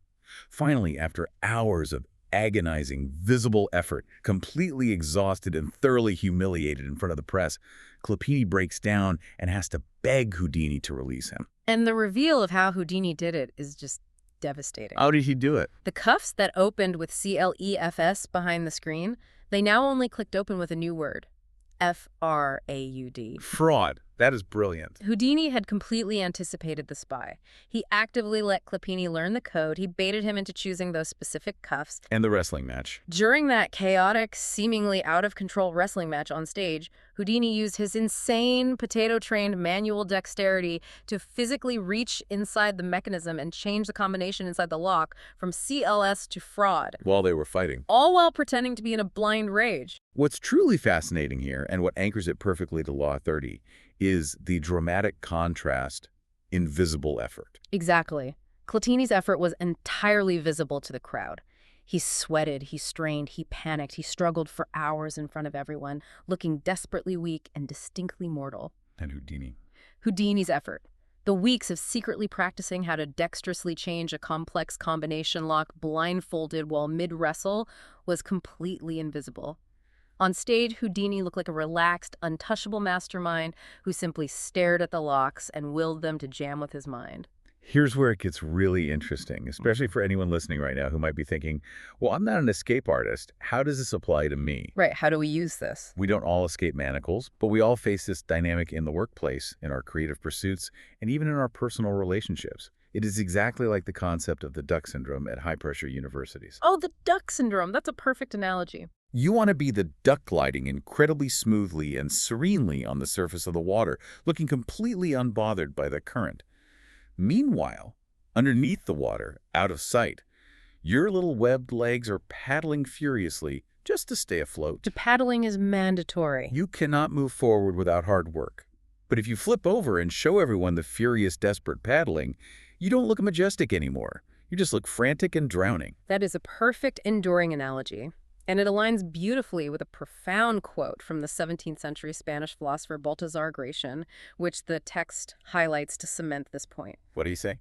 Finally, after hours of agonizing, visible effort, completely exhausted and thoroughly humiliated in front of the press, Clopini breaks down and has to beg Houdini to release him. And the reveal of how Houdini did it is just devastating. How did he do it? The cuffs that opened with CLEFS behind the screen, they now only clicked open with a new word. FRAUD. Fraud. That is brilliant. Houdini had completely anticipated the spy. He actively let Clopini learn the code. He baited him into choosing those specific cuffs. And the wrestling match. During that chaotic, seemingly out-of-control wrestling match on stage, Houdini used his insane, potato-trained manual dexterity to physically reach inside the mechanism and change the combination inside the lock from CLS to fraud. While they were fighting. All while pretending to be in a blind rage. What's truly fascinating here, and what anchors it perfectly to Law 30, is the dramatic contrast, invisible effort. Exactly. Clotini's effort was entirely visible to the crowd. He sweated, he strained, he panicked, he struggled for hours in front of everyone, looking desperately weak and distinctly mortal. And Houdini. Houdini's effort. The weeks of secretly practicing how to dexterously change a complex combination lock blindfolded while mid-wrestle was completely invisible. On stage, Houdini looked like a relaxed, untouchable mastermind who simply stared at the locks and willed them to jam with his mind. Here's where it gets really interesting, especially for anyone listening right now who might be thinking, well, I'm not an escape artist. How does this apply to me? Right, how do we use this? We don't all escape manacles, but we all face this dynamic in the workplace, in our creative pursuits, and even in our personal relationships. It is exactly like the concept of the duck syndrome at high-pressure universities. Oh, the duck syndrome. That's a perfect analogy. You want to be the duck gliding incredibly smoothly and serenely on the surface of the water, looking completely unbothered by the current. Meanwhile, underneath the water, out of sight, your little webbed legs are paddling furiously just to stay afloat. Paddling is mandatory. You cannot move forward without hard work. But if you flip over and show everyone the furious, desperate paddling, you don't look majestic anymore. You just look frantic and drowning. That is a perfect enduring analogy. And it aligns beautifully with a profound quote from the 17th century Spanish philosopher Baltasar Gracian, which the text highlights to cement this point. What do you say?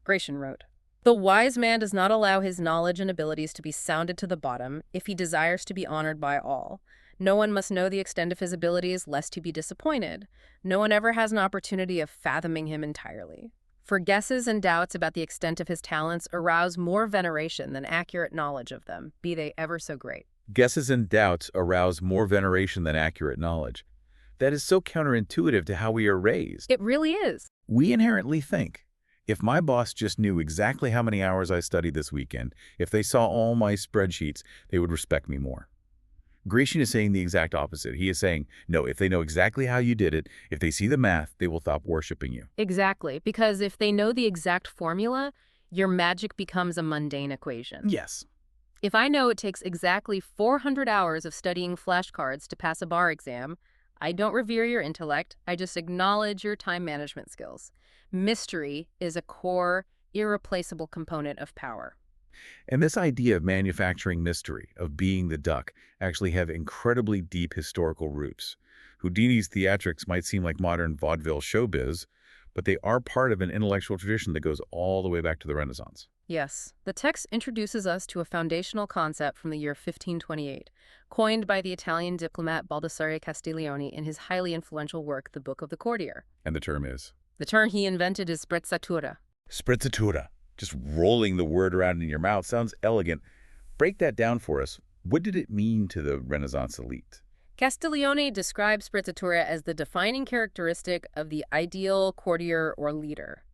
Gracian wrote, "The wise man does not allow his knowledge and abilities to be sounded to the bottom if he desires to be honored by all. No one must know the extent of his abilities lest he be disappointed. No one ever has an opportunity of fathoming him entirely. For guesses and doubts about the extent of his talents arouse more veneration than accurate knowledge of them, be they ever so great." Guesses and doubts arouse more veneration than accurate knowledge. That is so counterintuitive to how we are raised. It really is. We inherently think, if my boss just knew exactly how many hours I studied this weekend, if they saw all my spreadsheets, they would respect me more. Grecian is saying the exact opposite. He is saying, no, if they know exactly how you did it, if they see the math, they will stop worshiping you. Exactly, because if they know the exact formula, your magic becomes a mundane equation. Yes. If I know it takes exactly 400 hours of studying flashcards to pass a bar exam, I don't revere your intellect, I just acknowledge your time management skills. Mystery is a core, irreplaceable component of power. And this idea of manufacturing mystery, of being the duck, actually have incredibly deep historical roots. Houdini's theatrics might seem like modern vaudeville showbiz, but they are part of an intellectual tradition that goes all the way back to the Renaissance. Yes, the text introduces us to a foundational concept from the year 1528, coined by the Italian diplomat Baldassare Castiglione in his highly influential work, The Book of the Courtier. And the term is? The term he invented is sprezzatura. Sprezzatura. Just rolling the word around in your mouth sounds elegant. Break that down for us. What did it mean to the Renaissance elite? Castiglione describes sprezzatura as the defining characteristic of the ideal courtier or leader.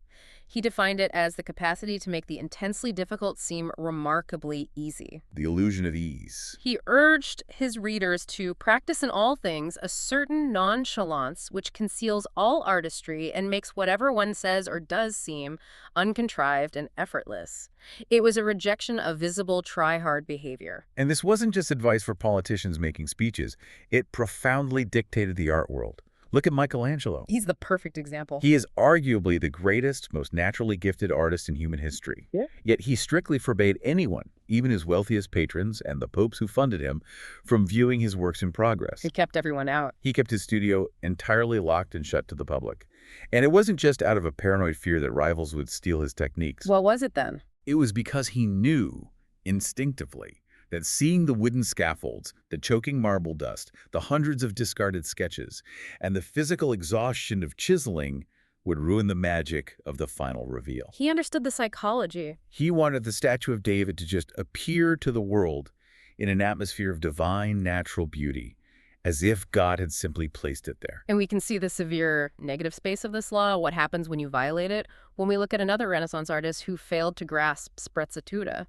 He defined it as the capacity to make the intensely difficult seem remarkably easy. The illusion of ease. He urged his readers to practice in all things a certain nonchalance which conceals all artistry and makes whatever one says or does seem uncontrived and effortless. It was a rejection of visible try-hard behavior. And this wasn't just advice for politicians making speeches. It profoundly dictated the art world. Look at Michelangelo. He's the perfect example. He is arguably the greatest, most naturally gifted artist in human history. Yeah. Yet he strictly forbade anyone, even his wealthiest patrons and the popes who funded him, from viewing his works in progress. He kept everyone out. He kept his studio entirely locked and shut to the public. And it wasn't just out of a paranoid fear that rivals would steal his techniques. What was it then? It was because he knew, instinctively, that seeing the wooden scaffolds, the choking marble dust, the hundreds of discarded sketches, and the physical exhaustion of chiseling would ruin the magic of the final reveal. He understood the psychology. He wanted the statue of David to just appear to the world in an atmosphere of divine natural beauty, as if God had simply placed it there. And we can see the severe negative space of this law, what happens when you violate it, when we look at another Renaissance artist who failed to grasp sprezzatura.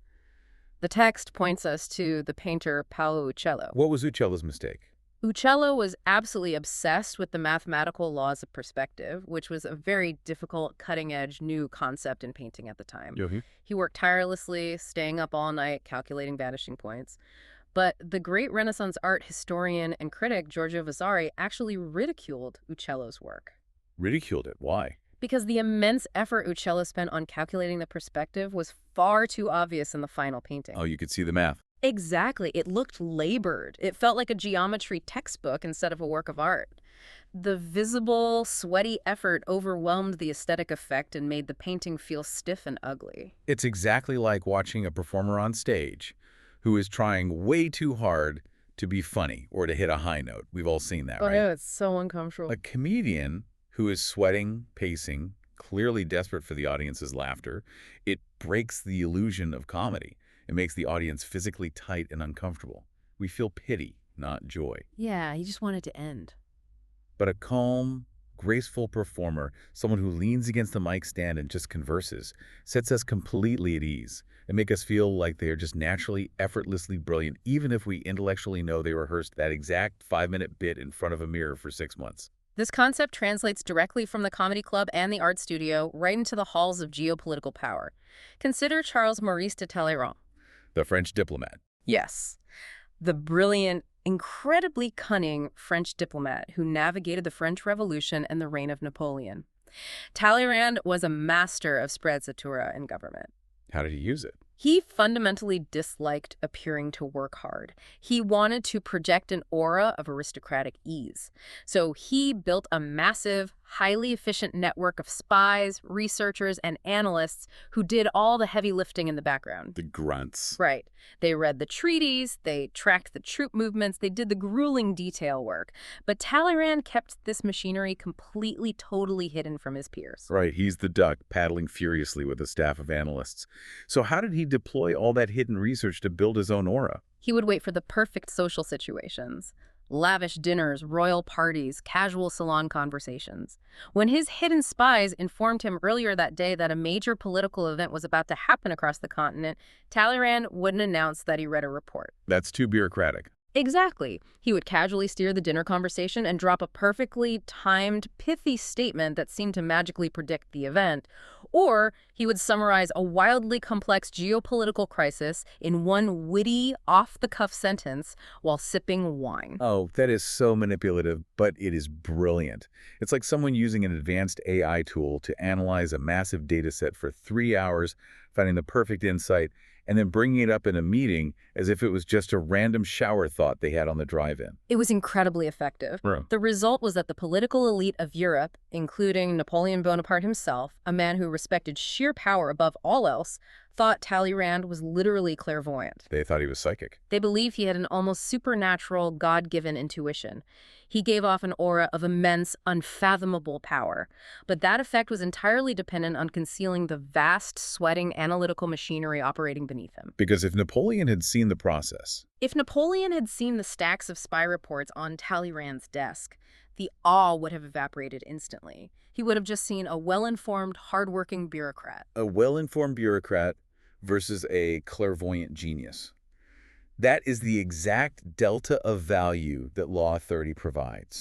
The text points us to the painter Paolo Uccello. What was Uccello's mistake? Uccello was absolutely obsessed with the mathematical laws of perspective, which was a very difficult, cutting-edge, new concept in painting at the time. He worked tirelessly, staying up all night, calculating vanishing points. But the great Renaissance art historian and critic Giorgio Vasari actually ridiculed Uccello's work. Ridiculed it. Why? Because the immense effort Uccello spent on calculating the perspective was far too obvious in the final painting. Oh, you could see the math. Exactly. It looked labored. It felt like a geometry textbook instead of a work of art. The visible, sweaty effort overwhelmed the aesthetic effect and made the painting feel stiff and ugly. It's exactly like watching a performer on stage who is trying way too hard to be funny or to hit a high note. We've all seen that, right? Oh, yeah, it's so uncomfortable. A comedian who is sweating, pacing, clearly desperate for the audience's laughter, it breaks the illusion of comedy. It makes the audience physically tight and uncomfortable. We feel pity, not joy. Yeah, he just wanted to end. But a calm, graceful performer, someone who leans against the mic stand and just converses, sets us completely at ease and make us feel like they are just naturally, effortlessly brilliant, even if we intellectually know they rehearsed that exact 5-minute bit in front of a mirror for 6 months. This concept translates directly from the comedy club and the art studio right into the halls of geopolitical power. Consider Charles Maurice de Talleyrand. The French diplomat. Yes, the brilliant, incredibly cunning French diplomat who navigated the French Revolution and the reign of Napoleon. Talleyrand was a master of sprezzatura in government. How did he use it? He fundamentally disliked appearing to work hard. He wanted to project an aura of aristocratic ease. So he built a massive, highly efficient network of spies, researchers, and analysts who did all the heavy lifting in the background. The grunts. Right. They read the treaties, they tracked the troop movements, they did the grueling detail work. But Talleyrand kept this machinery completely, totally hidden from his peers. Right, he's the duck paddling furiously with a staff of analysts. So how did he deploy all that hidden research to build his own aura? He would wait for the perfect social situations. Lavish dinners, royal parties, casual salon conversations. When his hidden spies informed him earlier that day that a major political event was about to happen across the continent, Talleyrand wouldn't announce that he read a report. That's too bureaucratic. Exactly. He would casually steer the dinner conversation and drop a perfectly timed, pithy statement that seemed to magically predict the event. Or he would summarize a wildly complex geopolitical crisis in one witty, off-the-cuff sentence while sipping wine. Oh, that is so manipulative, but it is brilliant. It's like someone using an advanced AI tool to analyze a massive data set for 3 hours, finding the perfect insight, and then bringing it up in a meeting as if it was just a random shower thought they had on the drive-in. It was incredibly effective. Right. The result was that the political elite of Europe, including Napoleon Bonaparte himself, a man who respected sheer power above all else, thought Talleyrand was literally clairvoyant. They thought he was psychic. They believed he had an almost supernatural, God-given intuition. He gave off an aura of immense, unfathomable power. But that effect was entirely dependent on concealing the vast, sweating, analytical machinery operating beneath him. Because if Napoleon had seen the process, If Napoleon had seen the stacks of spy reports on Talleyrand's desk, the awe would have evaporated instantly. He would have just seen a well-informed, hard-working bureaucrat. a well-informed bureaucrat versus a clairvoyant genius. That is the exact delta of value that law 30 provides.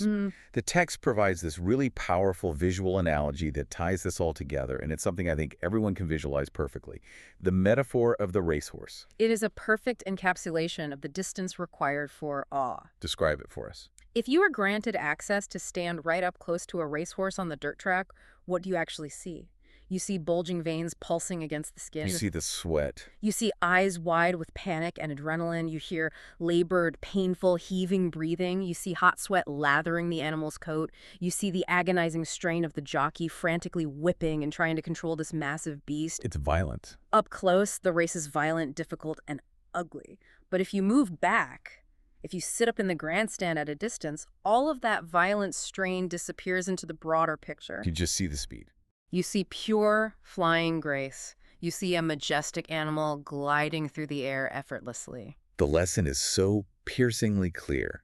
The text provides this really powerful visual analogy that ties this all together, and it's something I think everyone can visualize perfectly. The metaphor of the racehorse. It is a perfect encapsulation of the distance required for awe. Describe it for us. If you are granted access to stand right up close to a racehorse on the dirt track, what do you actually see? You see bulging veins pulsing against the skin. You see the sweat. You see eyes wide with panic and adrenaline. You hear labored, painful, heaving breathing. You see hot sweat lathering the animal's coat. You see the agonizing strain of the jockey frantically whipping and trying to control this massive beast. It's violent. Up close, the race is violent, difficult, and ugly. But if you move back, if you sit up in the grandstand at a distance, all of that violent strain disappears into the broader picture. You just see the speed. You see pure flying grace. You see a majestic animal gliding through the air effortlessly. The lesson is so piercingly clear.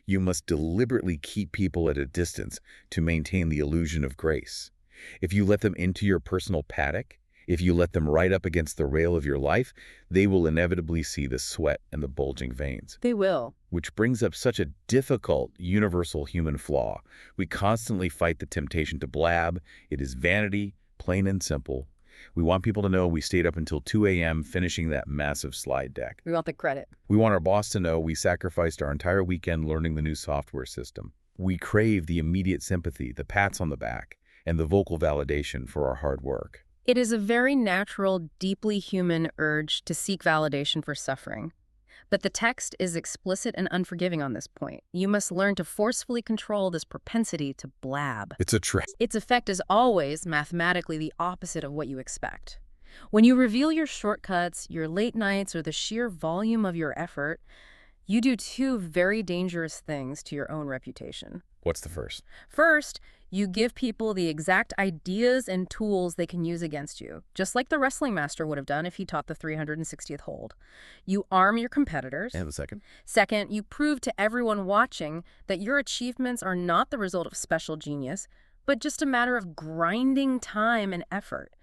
You must deliberately keep people at a distance to maintain the illusion of grace. If you let them into your personal paddock, if you let them right up against the rail of your life, they will inevitably see the sweat and the bulging veins. They will. Which brings up such a difficult, universal human flaw. We constantly fight the temptation to blab. It is vanity, plain and simple. We want people to know we stayed up until 2 a.m. finishing that massive slide deck. We want the credit. We want our boss to know we sacrificed our entire weekend learning the new software system. We crave the immediate sympathy, the pats on the back, and the vocal validation for our hard work. It is a very natural, deeply human urge to seek validation for suffering. But the text is explicit and unforgiving on this point. You must learn to forcefully control this propensity to blab. It's a trap. Its effect is always mathematically the opposite of what you expect. When you reveal your shortcuts, your late nights, or the sheer volume of your effort, you do two very dangerous things to your own reputation. What's the first? First, you give people the exact ideas and tools they can use against you, just like the wrestling master would have done if he taught the 360th hold. You arm your competitors. And the second? Second, you prove to everyone watching that your achievements are not the result of special genius, but just a matter of grinding time and effort.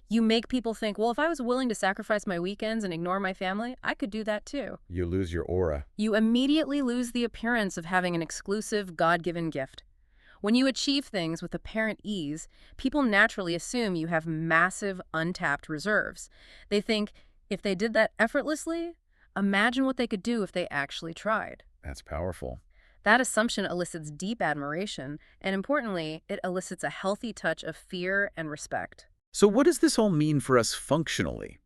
You make people think, well, if I was willing to sacrifice my weekends and ignore my family, I could do that too. You lose your aura. You immediately lose the appearance of having an exclusive, God-given gift. When you achieve things with apparent ease, people naturally assume you have massive, untapped reserves. They think, if they did that effortlessly, imagine what they could do if they actually tried. That's powerful. That assumption elicits deep admiration, and importantly, it elicits a healthy touch of fear and respect. So what does this all mean for us functionally?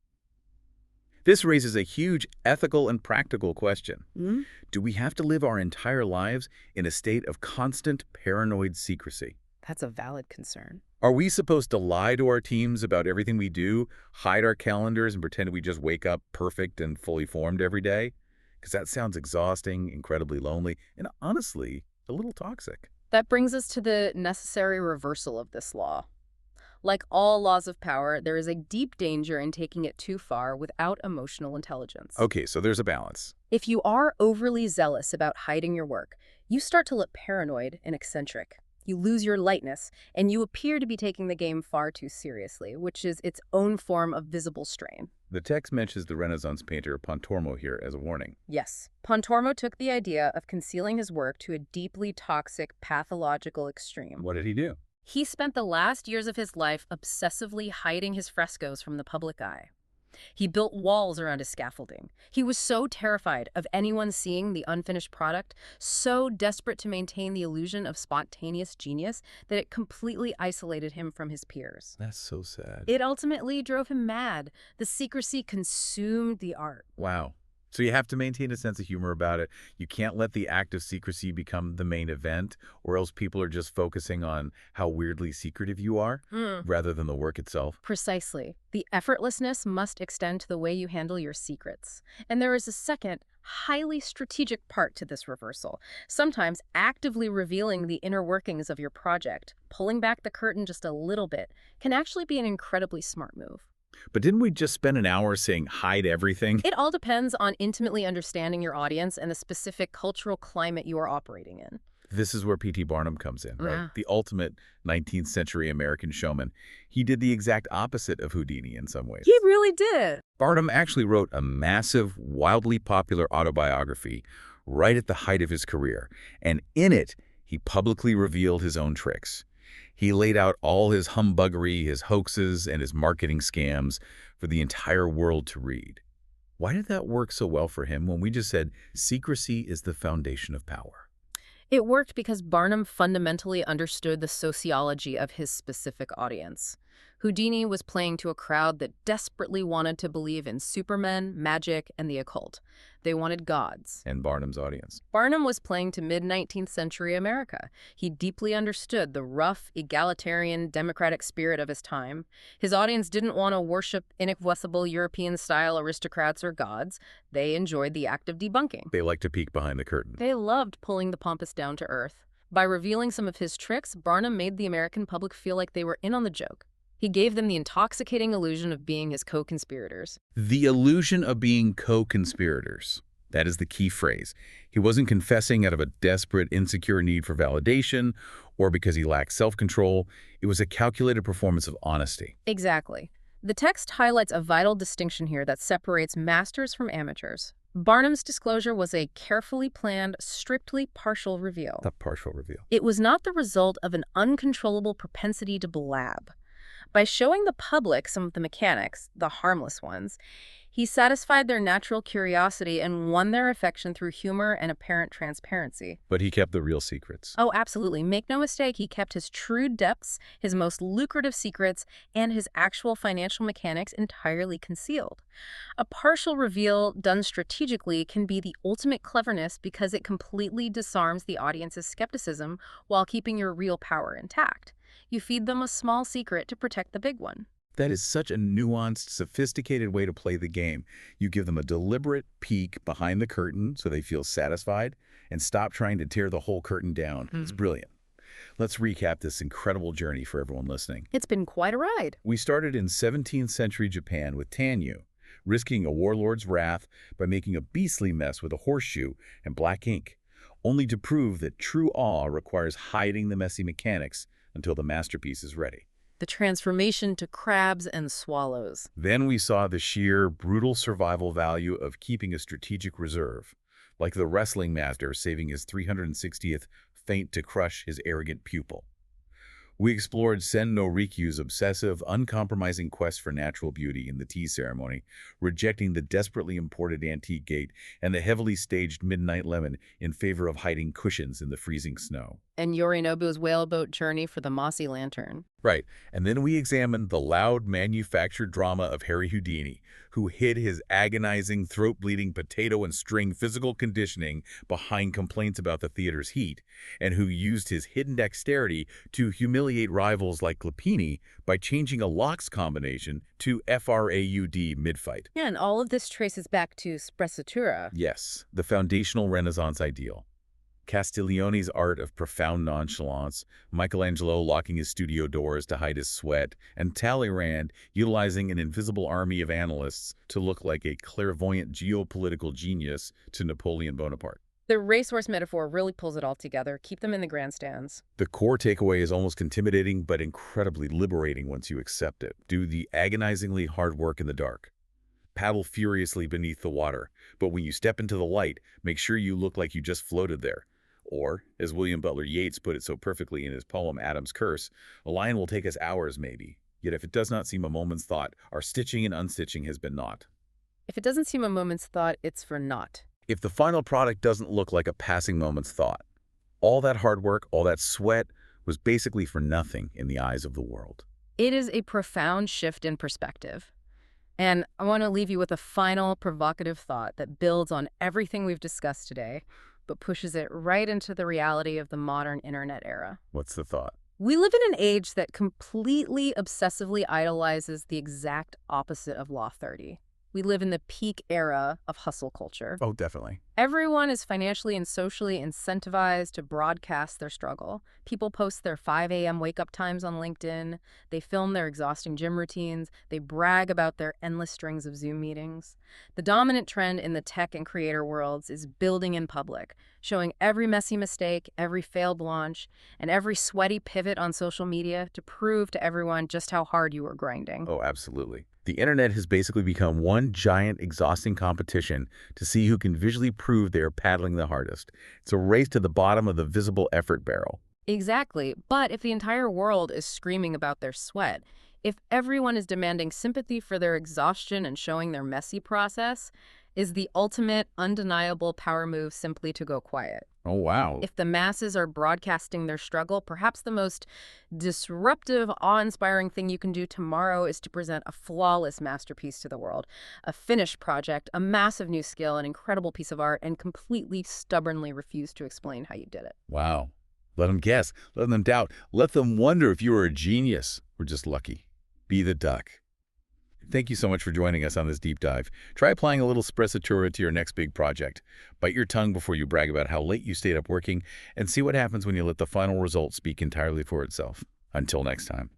This raises a huge ethical and practical question. Hmm? Do we have to live our entire lives in a state of constant paranoid secrecy? That's a valid concern. Are we supposed to lie to our teams about everything we do, hide our calendars, and pretend we just wake up perfect and fully formed every day? Because that sounds exhausting, incredibly lonely, and honestly, a little toxic. That brings us to the necessary reversal of this law. Like all laws of power, there is a deep danger in taking it too far without emotional intelligence. Okay, so there's a balance. If you are overly zealous about hiding your work, you start to look paranoid and eccentric. You lose your lightness, and you appear to be taking the game far too seriously, which is its own form of visible strain. The text mentions the Renaissance painter Pontormo here as a warning. Yes, Pontormo took the idea of concealing his work to a deeply toxic, pathological extreme. What did he do? He spent the last years of his life obsessively hiding his frescoes from the public eye. He built walls around his scaffolding. He was so terrified of anyone seeing the unfinished product, so desperate to maintain the illusion of spontaneous genius, that it completely isolated him from his peers. That's so sad. It ultimately drove him mad. The secrecy consumed the art. Wow. So you have to maintain a sense of humor about it. You can't let the act of secrecy become the main event, or else people are just focusing on how weirdly secretive you are, rather than the work itself. Precisely. The effortlessness must extend to the way you handle your secrets. And there is a second, highly strategic part to this reversal. Sometimes actively revealing the inner workings of your project, pulling back the curtain just a little bit, can actually be an incredibly smart move. But didn't we just spend an hour saying hide everything? It all depends on intimately understanding your audience and the specific cultural climate you are operating in. This is where P.T. Barnum comes in, right? Yeah. The ultimate 19th century American showman. He did the exact opposite of Houdini in some ways. He really did. Barnum actually wrote a massive, wildly popular autobiography right at the height of his career. And in it, he publicly revealed his own tricks. He laid out all his humbuggery, his hoaxes, and his marketing scams for the entire world to read. Why did that work so well for him when we just said secrecy is the foundation of power? It worked because Barnum fundamentally understood the sociology of his specific audience. Houdini was playing to a crowd that desperately wanted to believe in supermen, magic, and the occult. They wanted gods. And Barnum's audience. Barnum was playing to mid-19th century America. He deeply understood the rough, egalitarian, democratic spirit of his time. His audience didn't want to worship inaccessible European-style aristocrats or gods. They enjoyed the act of debunking. They like to peek behind the curtain. They loved pulling the pompous down to earth. By revealing some of his tricks, Barnum made the American public feel like they were in on the joke. He gave them the intoxicating illusion of being his co-conspirators. The illusion of being co-conspirators. That is the key phrase. He wasn't confessing out of a desperate, insecure need for validation or because he lacked self-control. It was a calculated performance of honesty. Exactly. The text highlights a vital distinction here that separates masters from amateurs. Barnum's disclosure was a carefully planned, strictly partial reveal. A partial reveal. It was not the result of an uncontrollable propensity to blab. By showing the public some of the mechanics, the harmless ones, he satisfied their natural curiosity and won their affection through humor and apparent transparency. But he kept the real secrets. Oh, absolutely. Make no mistake, he kept his true depths, his most lucrative secrets, and his actual financial mechanics entirely concealed. A partial reveal done strategically can be the ultimate cleverness because it completely disarms the audience's skepticism while keeping your real power intact. You feed them a small secret to protect the big one. That is such a nuanced, sophisticated way to play the game. You give them a deliberate peek behind the curtain so they feel satisfied and stop trying to tear the whole curtain down. It's brilliant. Let's recap this incredible journey for everyone listening. It's been quite a ride. We started in 17th century Japan with Tanyu, risking a warlord's wrath by making a beastly mess with a horseshoe and black ink, only to prove that true awe requires hiding the messy mechanics until the masterpiece is ready. The transformation to crabs and swallows. Then we saw the sheer, brutal survival value of keeping a strategic reserve, like the wrestling master saving his 360th feint to crush his arrogant pupil. We explored Sen no Rikyu's obsessive, uncompromising quest for natural beauty in the tea ceremony, rejecting the desperately imported antique gate and the heavily staged midnight lemon in favor of hiding cushions in the freezing snow. And Yorinobu's whaleboat journey for the mossy lantern. Right, and then we examined the loud manufactured drama of Harry Houdini, who hid his agonizing, throat-bleeding potato and string physical conditioning behind complaints about the theater's heat, and who used his hidden dexterity to humiliate rivals like Lapini by changing a locks combination to FRAUD mid-fight. Yeah, and all of this traces back to sprezzatura. Yes, the foundational Renaissance ideal. Castiglione's art of profound nonchalance, Michelangelo locking his studio doors to hide his sweat, and Talleyrand utilizing an invisible army of analysts to look like a clairvoyant geopolitical genius to Napoleon Bonaparte. The racehorse metaphor really pulls it all together. Keep them in the grandstands. The core takeaway is almost intimidating but incredibly liberating once you accept it. Do the agonizingly hard work in the dark. Paddle furiously beneath the water, but when you step into the light, make sure you look like you just floated there. Or, as William Butler Yeats put it so perfectly in his poem Adam's Curse, a lion will take us hours maybe, yet if it does not seem a moment's thought, our stitching and unstitching has been naught. If it doesn't seem a moment's thought, it's for naught. If the final product doesn't look like a passing moment's thought, all that hard work, all that sweat, was basically for nothing in the eyes of the world. It is a profound shift in perspective. And I want to leave you with a final provocative thought that builds on everything we've discussed today, but pushes it right into the reality of the modern internet era. What's the thought? We live in an age that completely obsessively idolizes the exact opposite of Law 30. We live in the peak era of hustle culture. Oh, definitely. Everyone is financially and socially incentivized to broadcast their struggle. People post their 5 a.m. wake-up times on LinkedIn. They film their exhausting gym routines. They brag about their endless strings of Zoom meetings. The dominant trend in the tech and creator worlds is building in public, showing every messy mistake, every failed launch, and every sweaty pivot on social media to prove to everyone just how hard you are grinding. Oh, absolutely. The internet has basically become one giant, exhausting competition to see who can visually prove they are paddling the hardest. It's a race to the bottom of the visible effort barrel. Exactly. But if the entire world is screaming about their sweat, if everyone is demanding sympathy for their exhaustion and showing their messy process, is the ultimate, undeniable power move simply to go quiet. Oh, wow. If the masses are broadcasting their struggle, perhaps the most disruptive, awe-inspiring thing you can do tomorrow is to present a flawless masterpiece to the world, a finished project, a massive new skill, an incredible piece of art, and completely stubbornly refuse to explain how you did it. Wow. Let them guess. Let them doubt. Let them wonder if you are a genius or just lucky. Be the duck. Thank you so much for joining us on this deep dive. Try applying a little sprezzatura to your next big project. Bite your tongue before you brag about how late you stayed up working, and see what happens when you let the final result speak entirely for itself. Until next time.